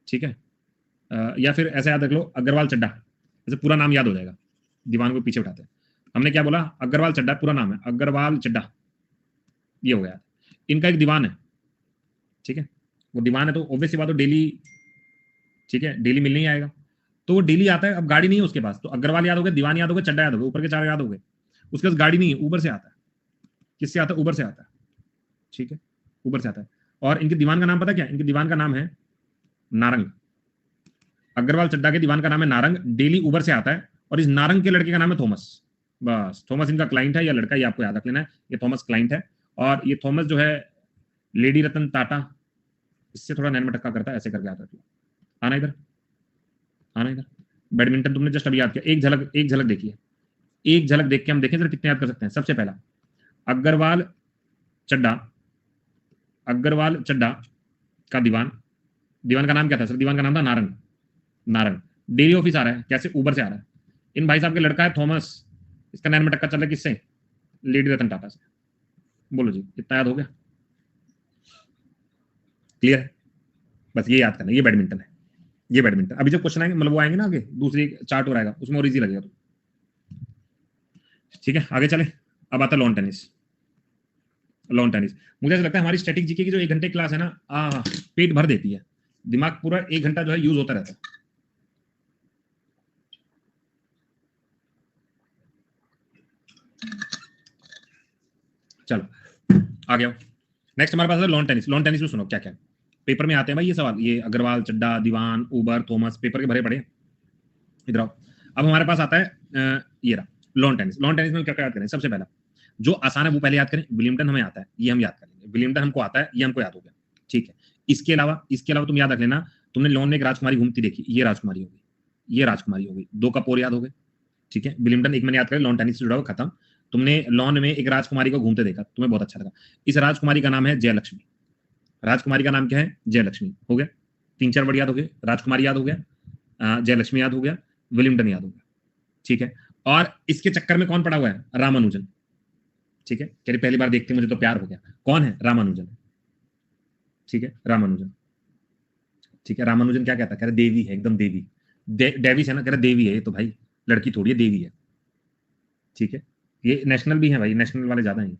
ठीक है। या फिर ऐसा याद रख लो अग्रवाल चड्डा, ऐसे पूरा नाम याद हो जाएगा, दीवान को पीछे उठाते हैं। हमने क्या बोला, अग्रवाल चड्डा पूरा नाम है, अग्रवाल चड्डा, ये हो गया। इनका एक दीवान है, ठीक है। वो दीवान है तो ऑब्वियसली बात, तो डेली, ठीक है, डेली मिलने ही आएगा, तो वो डेली आता है। अब गाड़ी नहीं है उसके पास, तो अग्रवाल याद हो गया, दीवान याद हो गया, चड्डा याद हो गया, ऊपर के 4 याद हो गए। उसके पास गाड़ी नहीं है, ऊबर से आता है। किससे आता है, ऊबर से आता है, ठीक है, ऊबर से आता है। और इनके दीवान का नाम पता क्या, इनके दीवान का नाम है नारंग। अग्रवाल चड्डा के दीवान का नाम है नारंग, डेली ऊबर से आता है। और इस नारंग के लड़के का नाम है थॉमस, बस थॉमस इनका क्लाइंट है या लड़का, ये आपको याद रख लेना है, ये थॉमस क्लाइंट है। और ये थॉमस जो है लेडी रतन टाटा, इससे थोड़ा 99% करता है, ऐसे करके आता है। आना इधर, आना इधर। बैडमिंटन तुमने जस्ट अभी याद किया, एक झलक देखिए, एक झलक देख के हम देखें सर कितने याद कर सकते हैं। सबसे पहला अग्रवाल चड्डा, अग्रवाल चड्डा का दीवान, दीवान का नाम क्या था सर, दीवान का नाम था नारंग, नारंग। डेली ऑफिस आ रहा है, कैसे, ऊबर से आ रहा है। इन भाई साहब के लड़का है थॉमस, इसका 99% चल रहा है किससे, लेडी रतन टाटा से। बोलो जी, इतना याद हो गया, क्लियर है। बस ये याद करना, ये बैडमिंटन है, ये बैडमिंटन। अभी जब क्वेश्चन आएंगे, मतलब वो आएंगे ना आगे, दूसरी चार्ट हो आएगा, उसमें और इजी लगेगा, ठीक है। आगे चले, अब आता है लॉन टेनिस। लॉन टेनिस मुझे ऐसा लगता है हमारी स्टैटिक जीके की जो 1 घंटे की क्लास है ना, पेट भर देती है, दिमाग पूरा 1 घंटा जो है यूज होता रहता है। चलो आ गया। नेक्स्ट हमारे पास है लॉन टेनिस। लॉन टेनिस में सुनो क्या क्या पेपर में आते हैं भाई ये सवाल, ये अग्रवाल चड्डा दीवान ऊबर थॉमस पेपर के भरे पड़े। इधर आओ, अब हमारे पास आता है ये रहा लॉन टेनिस। लॉन टेनिस में क्या क्या याद करें, सबसे पहला जो आसान है वो पहले याद करें, विलियमटन हमें आता है, ये हम याद करेंगे, विलियमटन हमको आता है, ये हमको याद हो गया, ठीक है। इसके अलावा तुम याद रख लेना, तुमने लॉन में एक राजकुमारी घूमती देखी, ये राजकुमारी होगी, ये राजकुमारी होगी, 2 कप और याद हो गए, ठीक है। विलियमटन एक मैंने याद करें, लॉन टेनिस से जुड़ा हुआ, खत्म। तुमने लॉन में एक राजकुमारी को घूमते देखा, तुम्हें बहुत अच्छा लगा, इस राजकुमारी का नाम है जयलक्ष्मी। राजकुमारी का नाम क्या है, जयलक्ष्मी, हो गया। 3-4 वर्ड याद हो गए, राजकुमारी याद हो गया, जयलक्ष्मी याद हो गया, विलियमटन याद हो गया, ठीक है। और इसके चक्कर में कौन पड़ा हुआ है, रामानुजन, ठीक है। कह रही पहली बार देखते मुझे तो प्यार हो गया, कौन है, रामानुजन, ठीक है, रामानुजन, ठीक है। रामानुजन क्या कहता है, कह रहे देवी है, एकदम देवी, डेविस है ना, कह रहे देवी है, ये तो भाई लड़की थोड़ी है, देवी है, ठीक है। ये नेशनल भी है भाई, नेशनल वाले ज्यादा हैं,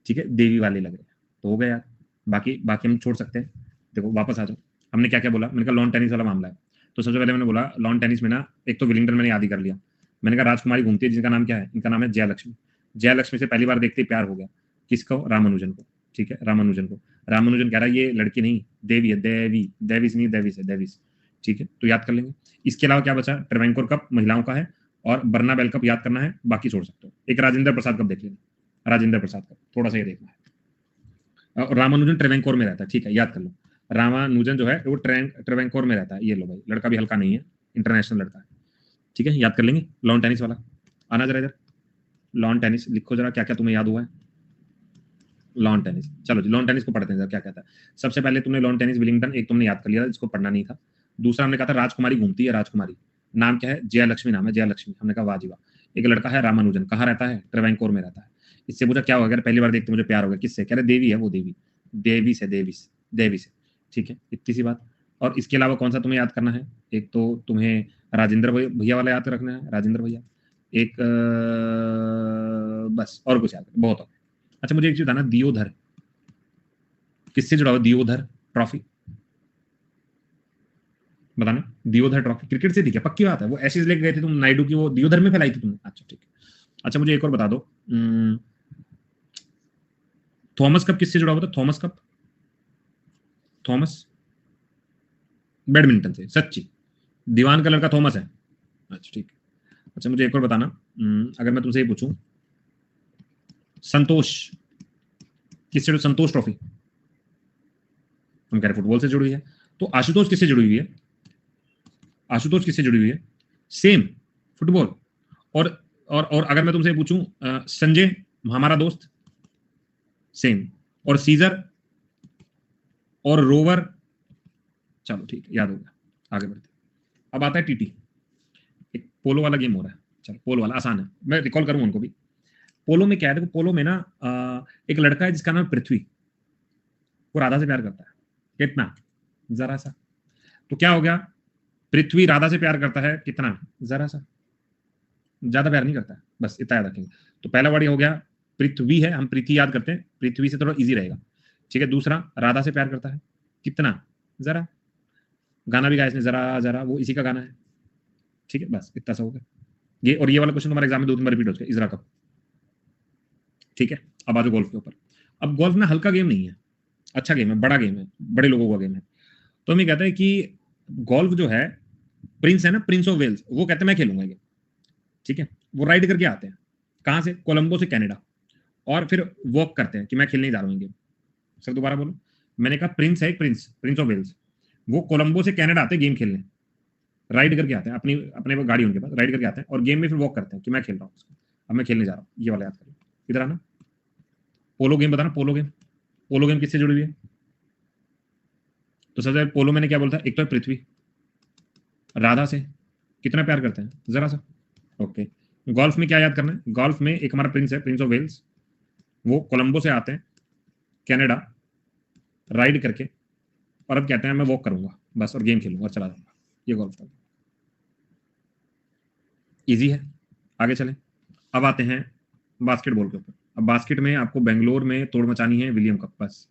ठीक है, देवी वाले लग रहे हैं, तो हो गया यार। बाकी बाकी हम छोड़ सकते हैं। देखो वापस आ जाओ, हमने क्या क्या बोला, मैंने कहा लॉन टेनिस वाला मामला है, तो सबसे पहले मैंने बोला लॉन टेनिस में ना, एक तो विलिंगटन मैंने याद ही कर लिया, मैंने कहा राजकुमारी घूमती है जिनका नाम क्या है, इनका नाम है जयलक्ष्मी। जयलक्ष्मी से पहली बार देखते ही प्यार हो गया, किसको, रामानुजन को, ठीक है, रामानुजन को। रामानुजन कह रहा है ये लड़की नहीं देवी है, देवी, देविस नहीं, देविस है, देविस, ठीक है, तो याद कर लेंगे। इसके अलावा क्या बचा, ट्रेवेंकोर कप महिलाओं का है, और बर्नाबेल कप याद करना है, बाकी छोड़ सकते हो। एक राजेंद्र प्रसाद कप देख लेना, राजेंद्र प्रसाद कप थोड़ा सा ये देखना है। और रामानुजन ट्रेवेंकोर में रहता है, ठीक है, याद कर लो। रामानुजन जो है वो ट्रेवेंकोर में रहता है, ये लो भाई, लड़का भी हल्का नहीं है, इंटरनेशनल लड़का है, ठीक है, याद कर लेंगे। लॉन टेनिस वाला आना जरा इधर, लॉन टेनिस लिखो जरा, क्या क्या तुम्हें याद हुआ है लॉन टेनिस। चलो जी लॉन टेनिस को पढ़ते हैं जरा, क्या कहता है। सबसे पहले तुमने लॉन टेनिस विलिंगटन एक तुमने याद कर लिया, इसको पढ़ना नहीं था। दूसरा हमने कहा था राजकुमारी घूमती है, राजकुमारी नाम क्या है, जयलक्ष्मी नाम है, जयलक्ष्मी। हमने कहा वाह। एक लड़का है रामानुजन, कहाँ रहता है, ट्रेवेंकोर में रहता है। इससे पूछा क्या होगा, पहली बार देखते मुझे प्यार हो गया, किससे, कह रहे देवी है, वो देवी, देवी से, देविस, देवी से, ठीक है, इतनी सी बात। और इसके अलावा कौन सा तुम्हें याद करना है, एक तो तुम्हें राजेंद्र भैया वाला याद रखना है, राजेंद्र भैया, एक बस, और कुछ याद बहुत हो। अच्छा मुझे एक चीज बताना, दियोधर किससे जुड़ा हुआ, दियोधर ट्रॉफी, बताना। दियोधर ट्रॉफी क्रिकेट से थी क्या? पक्की बात है? वो ऐसे लेके गए थे तुम नायडू की, वो दियोधर में फैलाई थी तुमने? अच्छा ठीक है। अच्छा मुझे एक और बता दो, थॉमस कप किससे जुड़ा हुआ था? थॉमस कप, थॉमस बैडमिंटन से, सच्ची? दीवान का लड़का थॉमस है? अच्छा ठीक है। अच्छा मुझे एक और बताना, अगर मैं तुमसे ये पूछूं, संतोष किससे जुड़ी? संतोष ट्रॉफी हम कह रहे फुटबॉल से जुड़ी है, तो आशुतोष किससे जुड़ी हुई है? आशुतोष किससे जुड़ी हुई है? Same, football. और अगर मैं तुमसे पूछूं, संजय हमारा दोस्त, सेम। और सीजर और रोवर, चलो ठीक है, याद हो गया, आगे बढ़ते। अब आता है टीटी, एक पोलो वाला गेम हो रहा है। चलो पोलो वाला आसान है, मैं रिकॉल करूंगा उनको भी। पोलो में क्या है, देखो पोलो में ना एक लड़का है जिसका नाम पृथ्वी, वो राधा से प्यार करता है। कितना? जरा सा। तो क्या हो गया, पृथ्वी राधा से प्यार करता है कितना? जरा सा। ज्यादा प्यार नहीं करता है, बस इतना याद रखेंगे। तो पहला वर्ड हो गया पृथ्वी है, हम पृथ्वी याद करते हैं, पृथ्वी से थोड़ा इजी रहेगा। ठीक है, दूसरा राधा से प्यार करता है कितना? जरा। गाना भी गाया इसने, जरा जरा, वो इसी का गाना है। ठीक है, बस इतना सा हो गया ये। और ये वाला क्वेश्चन तुम्हारे एग्जाम में 2-3 बार रिपीट हो चुका है, इजरा कप। ठीक है, अब आज गोल्फ के ऊपर। अब गोल्फ ना हल्का गेम नहीं है, अच्छा गेम है, बड़ा गेम है, बड़े लोगों का गेम है। तो हम ये कहते हैं कि गोल्फ जो है, प्रिंस है ना, प्रिंस ऑफ वेल्स, वो कहते हैं मैं खेलूंगा ये। ठीक है, वो राइड करके आते हैं, कहां से? कोलंबो से कनाडा, और फिर वॉक करते हैं कि मैं खेलने जा रहा हूँ गेम। सर दोबारा बोलो। मैंने कहा प्रिंस है, प्रिंस, प्रिंस ऑफ वेल्स, वो कोलंबो से कनाडा आते हैं गेम खेलने, राइड करके आते हैं, अपनी अपने वो गाड़ी उनके पास, राइड करके आते हैं और गेम में फिर वॉक करते हैं कि मैं खेल रहा हूँ उसको, अब मैं खेलने जा रहा हूँ। ये वाला याद करिए। इधर आना, पोलो गेम बताना, पोलो गेम। पोलो गेम किससे जुड़ी हुई है? तो सबसे पोलो मैंने क्या बोला था, एक तो है पृथ्वी, राधा से कितना प्यार करते हैं? जरा सा। ओके। गोल्फ में क्या याद करना है? गोल्फ में एक हमारा प्रिंस है, प्रिंस ऑफ वेल्स, वो कोलंबो से आते हैं कनाडा राइड करके, और अब कहते हैं मैं वॉक करूंगा बस, और गेम खेलूंगा और चला जाऊंगा। ये गोल्फ था। इजी है, आगे चलें। अब आते हैं बास्केटबॉल के ऊपर। अब बास्केट में आपको बेंगलोर में तोड़ मचानी है, विलियम कप, बस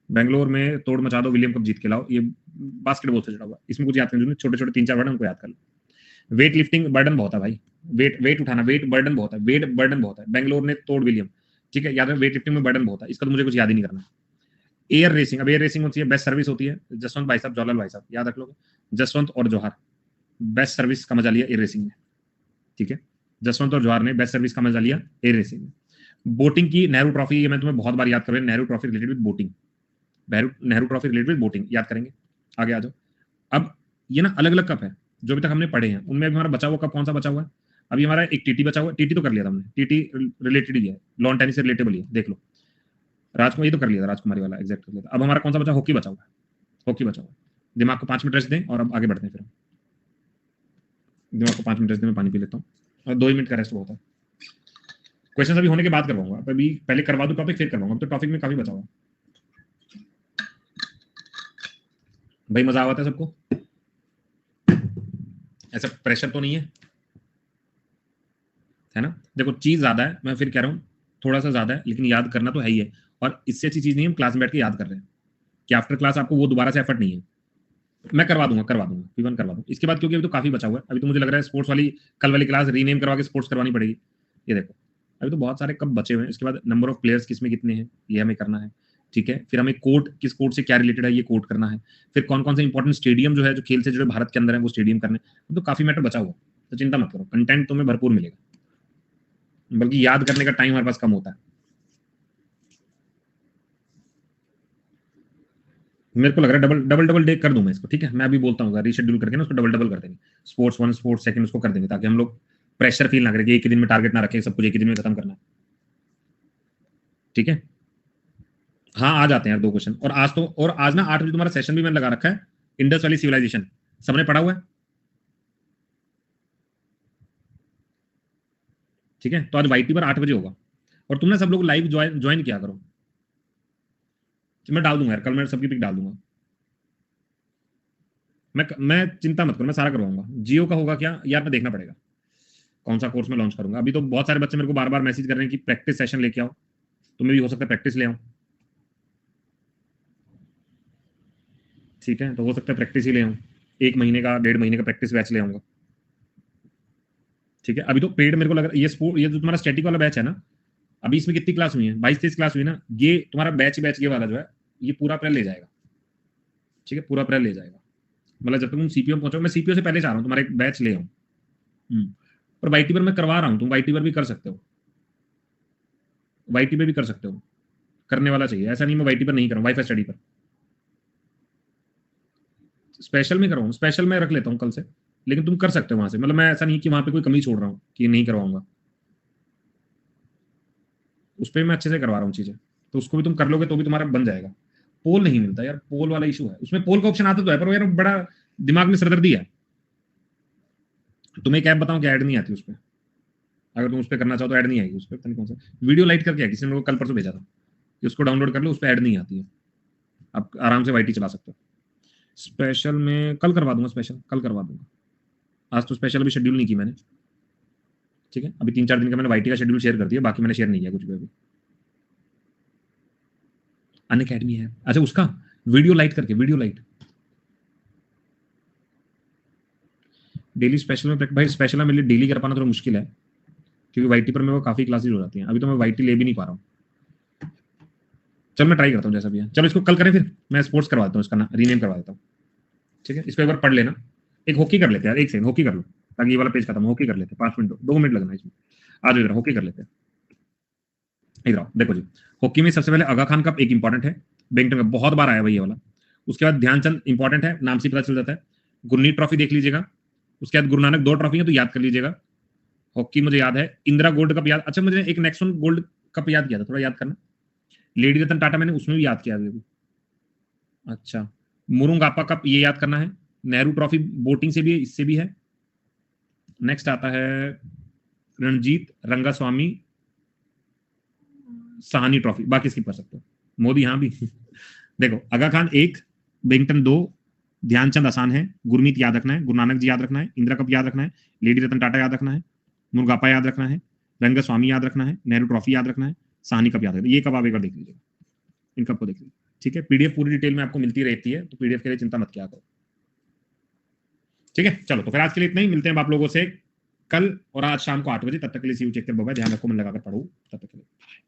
बेंगलोर में तोड़ मचा दो, विलियम कप जीत के लाओ। ये बास्केटबॉल से जुड़ा हुआ, इसमें कुछ याद करने, छोटे छोटे 3-4 वर्ड उनको याद कर लो। वेट लिफ्टिंग बर्डन बहुत है भाई, वेट वेट उठाना, वेट बर्डन बहुत है, वेट बर्डन बहुत है। बेंगलोर ने तोड़ विलियम, ठीक है, याद है, वेट लिफ्टिंग में बर्डन बहुत है, इसका तो मुझे कुछ याद ही नहीं करना। एयर रेसिंग, अब एयर रेसिंग होती है, बेस्ट सर्विस होती है, जसवंत भाई साहब, जवाहरलाल भाई साहब, याद रख लोगे, जसवंत और जौहर, बेस्ट सर्विस का मजा लिया एयर रेसिंग में। ठीक है, जसवंत और जौहर ने बेस्ट सर्विस का मजा लिया एयर रेसिंग में। बोटिंग की नेहरू ट्रॉफी, ये मैं तुम्हें बहुत बार याद कर रहा हूं, Nehru trophy related with boating, Nehru trophy related with boating याद करेंगे। आगे आ जाओ। अब ये ना अलग अलग कप है जो अभी तक हमने पढ़े हैं, उनमें अभी हमारा बचा हुआ कप कौन सा बचा हुआ है? अभी हमारा एक टीटी बचा हुआ है, टीटी तो कर लिया था हमने, टीटी रिलेटेड ही है, लॉन टेनिस से रिलेटेबल ही है, देख लो। राजकुमार, ये तो कर लिया था, राजकुमारी वाला एग्जैक्ट कर लिया था। अब हमारा कौन सा बचा? हॉकी बचा हुआ है, हॉकी बचा हुआ है। दिमाग को 5 मिनट रेस्ट दें और अब आगे बढ़ते हैं। फिर दिमाग को 5 मिनट रेस्ट दें, मैं पानी पी लेता हूँ, और 2 ही मिनट का रेस्ट बहुत है। क्वेश्चन अभी होने के बाद करवाऊंगा, अभी पहले करवा दो टॉपिक, फिर करवाऊंगा, तो टॉपिक में काफी बचा हुआ। भाई मजा आता है सबको? ऐसा प्रेशर तो नहीं है ना? देखो चीज ज्यादा है, मैं फिर कह रहा हूँ थोड़ा सा ज्यादा है, लेकिन याद करना तो है ही है। और इससे अच्छी चीज नहीं, हम क्लास में बैठ के याद कर रहे हैं कि आफ्टर क्लास आपको वो दोबारा से एफर्ट नहीं है। मैं करवा दूंगा P1 करवा दूंगा इसके बाद, क्योंकि अभी तो काफी बचा हुआ है। अभी तो मुझे लग रहा है स्पोर्ट्स वाली कल वाली क्लास रीनेम करवा के स्पोर्ट्स करवानी पड़ेगी। ये देखो अभी तो बहुत सारे कब बचे हुए हैं। इसके बाद नंबर ऑफ प्लेयर्स किसमें कितने हैं, ये हमें करना है। ठीक है, फिर हमें कोर्ट, किस कोर्ट से क्या रिलेटेड है, ये कोर्ट करना है। फिर कौन कौन से इंपॉर्टेंट स्टेडियम जो है, जो खेल से जुड़े भारत के अंदर है, वो स्टेडियम करने। तो काफी मैटर बचा हुआ है, तो चिंता मत करो, कंटेंट तुम्हें भरपूर मिलेगा, बल्कि याद करने का टाइम हमारे पास कम होता है। मेरे को लग रहा है डबल डबल डबल डे कर दूं मैं इसको। ठीक है, मैं अभी बोलता हूँ, रीशेड्यूल करके ना उसको डबल डबल कर देंगे, स्पोर्ट्स 1 स्पोर्ट्स 2 उसको कर देंगे, ताकि हम लोग प्रेशर फील ना करें कि एक ही दिन में टारगेट ना रखें, सब कुछ एक ही दिन में खत्म करना है। ठीक है, हाँ आ जाते हैं यार 2 क्वेश्चन। और आज तो, और आज ना 8 बजे तुम्हारा सेशन भी मैंने लगा रखा है, इंडस वैली सिविलाइजेशन, सबने पढ़ा हुआ है? ठीक है, तो आज वाईटी पर 8 बजे होगा, और तुमने सब लोग लाइव ज्वाइन किया करो। मैं डाल दूंगा यार, कल मैं सबकी पिक डाल दूंगा। मैं चिंता मत करो, मैं सारा करवाऊंगा। जियो का होगा क्या यार, मैं देखना पड़ेगा कौन सा कोर्स में लॉन्च करूंगा। अभी तो बहुत सारे बच्चे मेरे को बार बार मैसेज कर रहे हैं कि प्रैक्टिस सेशन लेके आओ, तुम्हें भी हो सकता है प्रैक्टिस ले आओ। ठीक है, तो हो सकता है प्रैक्टिस ही ले आऊं। 1 महीने का 1.5 महीने का प्रैक्टिस बैच ले आऊंगा, ठीक है। अभी तो पेड मेरे को लग रहा है ये जो तुम्हारा स्टैटिक वाला बैच है ना, अभी इसमें कितनी क्लास हुई है, 22-23 क्लास हुई ना, ये तुम्हारा बैच ये वाला जो है ये पूरा अप्रैल ले जाएगा, ठीक है, पूरा अप्रैल ले जाएगा। मतलब जब तक तुम सीपीओ पहुंचो, मैं सीपीओ से पहले चाह रहा हूँ तुम्हारा एक बैच ले आऊँ, पर वाईटी पर मैं करवा रहा हूँ, तुम वाईटी पर भी कर सकते हो, वाईटी पे भी कर सकते हो, करने वाला चाहिए, ऐसा नहीं मैं वाईटी पर नहीं करूँ, वाईफाई स्टडी पर स्पेशल में करवाऊँ, स्पेशल में रख लेता हूँ कल से, लेकिन तुम कर सकते हो वहां से, मतलब मैं ऐसा नहीं कि वहां पे कोई कमी छोड़ रहा हूँ कि नहीं करवाऊंगा, उस पर मैं अच्छे से करवा रहा हूँ चीजें, तो उसको भी तुम कर लोगे तो भी तुम्हारा बन जाएगा। पोल नहीं मिलता यार, पोल वाला इशू है, उसमें पोल का ऑप्शन आता तो है पर यार बड़ा दिमाग में सरदर्दी है। तुम्हें एक ऐप बताऊं क्या, ऐड नहीं आती उस पर, अगर तुम उस पर करना चाहो तो ऐड नहीं आएगी उस पर, पता नहीं कौन सा वीडियो लाइट करके है, किसी ने मेरे को कल परसों भेजा था कि उसको डाउनलोड कर लो, उस पर ऐड नहीं आती है, आप आराम से वाईटी चला सकते हो। स्पेशल में कल करवा दूंगा, स्पेशल कल करवा दूंगा, आज तो स्पेशल अभी शेड्यूल नहीं की मैंने, ठीक है, अभी 3-4 दिन का मैंने वाईटी का शेड्यूल शेयर कर दिया, बाकी मैंने शेयर नहीं किया कुछ भी अभी। अनअकैडमी है, अच्छा उसका वीडियो लाइट करके, वीडियो लाइट डेली स्पेशल में भाई, स्पेशल में मेरे लिए डेली कर पाना थोड़ा मुश्किल है, क्योंकि वाईटी पर मेरे को काफी क्लासेस हो जाती हैं, अभी तो मैं वाईटी ले भी नहीं पा रहा हूँ। चल मैं ट्राई करता हूँ जैसा भी है, चलो इसको कल करें, फिर मैं स्पोर्ट्स करवा देता हूँ, इसका ना रीनेम करवा देता हूँ, ठीक है, इसको एक बार पढ़ लेना। एक हॉकी कर लेते हैं यार, एक सेकंड हॉकी कर लो, ताकि ये वाला पेज खत्म, हॉकी कर लेते हैं, 5 मिनट 2 मिनट लगना इसमें, आ जाओ इधर हॉकी कर लेते हैं। इधर आओ, देखो जी, हॉकी में सबसे पहले आगा खान कप एक इंपॉर्टेंट है, बैंगटन का बहुत बार आया भाई ये वाला, उसके बाद ध्यानचंद इंपॉर्टेंट है, नाम से पता चल जाता है, गुरनीत ट्रॉफी देख लीजिएगा, उसके बाद गुरु नानक 2 ट्रॉफी है तो याद कर लीजिएगा, हॉकी मुझे याद है, इंदिरा गोल्ड कप याद, अच्छा मुझे एक नेक्स्ट गोल्ड कप याद किया था, थोड़ा याद करना, लेडी रतन टाटा मैंने उसमें भी याद किया अभी, अच्छा मुरुंगापा कप ये याद करना है, नेहरू ट्रॉफी बोटिंग से भी है, इससे भी है, नेक्स्ट आता है रणजीत रंगास्वामी सहानी ट्रॉफी, बाकी स्किप कर सकते हो, मोदी हाँ भी देखो आगा खान 1, बेंगटन 2, ध्यानचंद आसान है, गुरमीत याद रखना है, गुरु नानक जी याद रखना है, इंदिरा कप याद रखना है, लेडी रतन टाटा याद रखना है, मुरगापा याद रखना है, रंगास्वामी याद रखना है, नेहरू ट्रॉफी याद रखना है, सहानी कप याद रखना है, ये कब आप एक बार देख लीजिएगा, इन कप को देख लीजिए, ठीक है, पीडीएफ पूरी डिटेल में आपको मिलती रहती है, तो पीडीएफ के लिए चिंता मत किया करो, ठीक है। चलो तो फिर आज के लिए इतना ही, मिलते हैं आप लोगों से कल और आज शाम को 8 बजे, तब तक के लिए see you, take care, bye bye, ध्यान रखो, मन लगाकर पढ़ो, तब तक के लिए।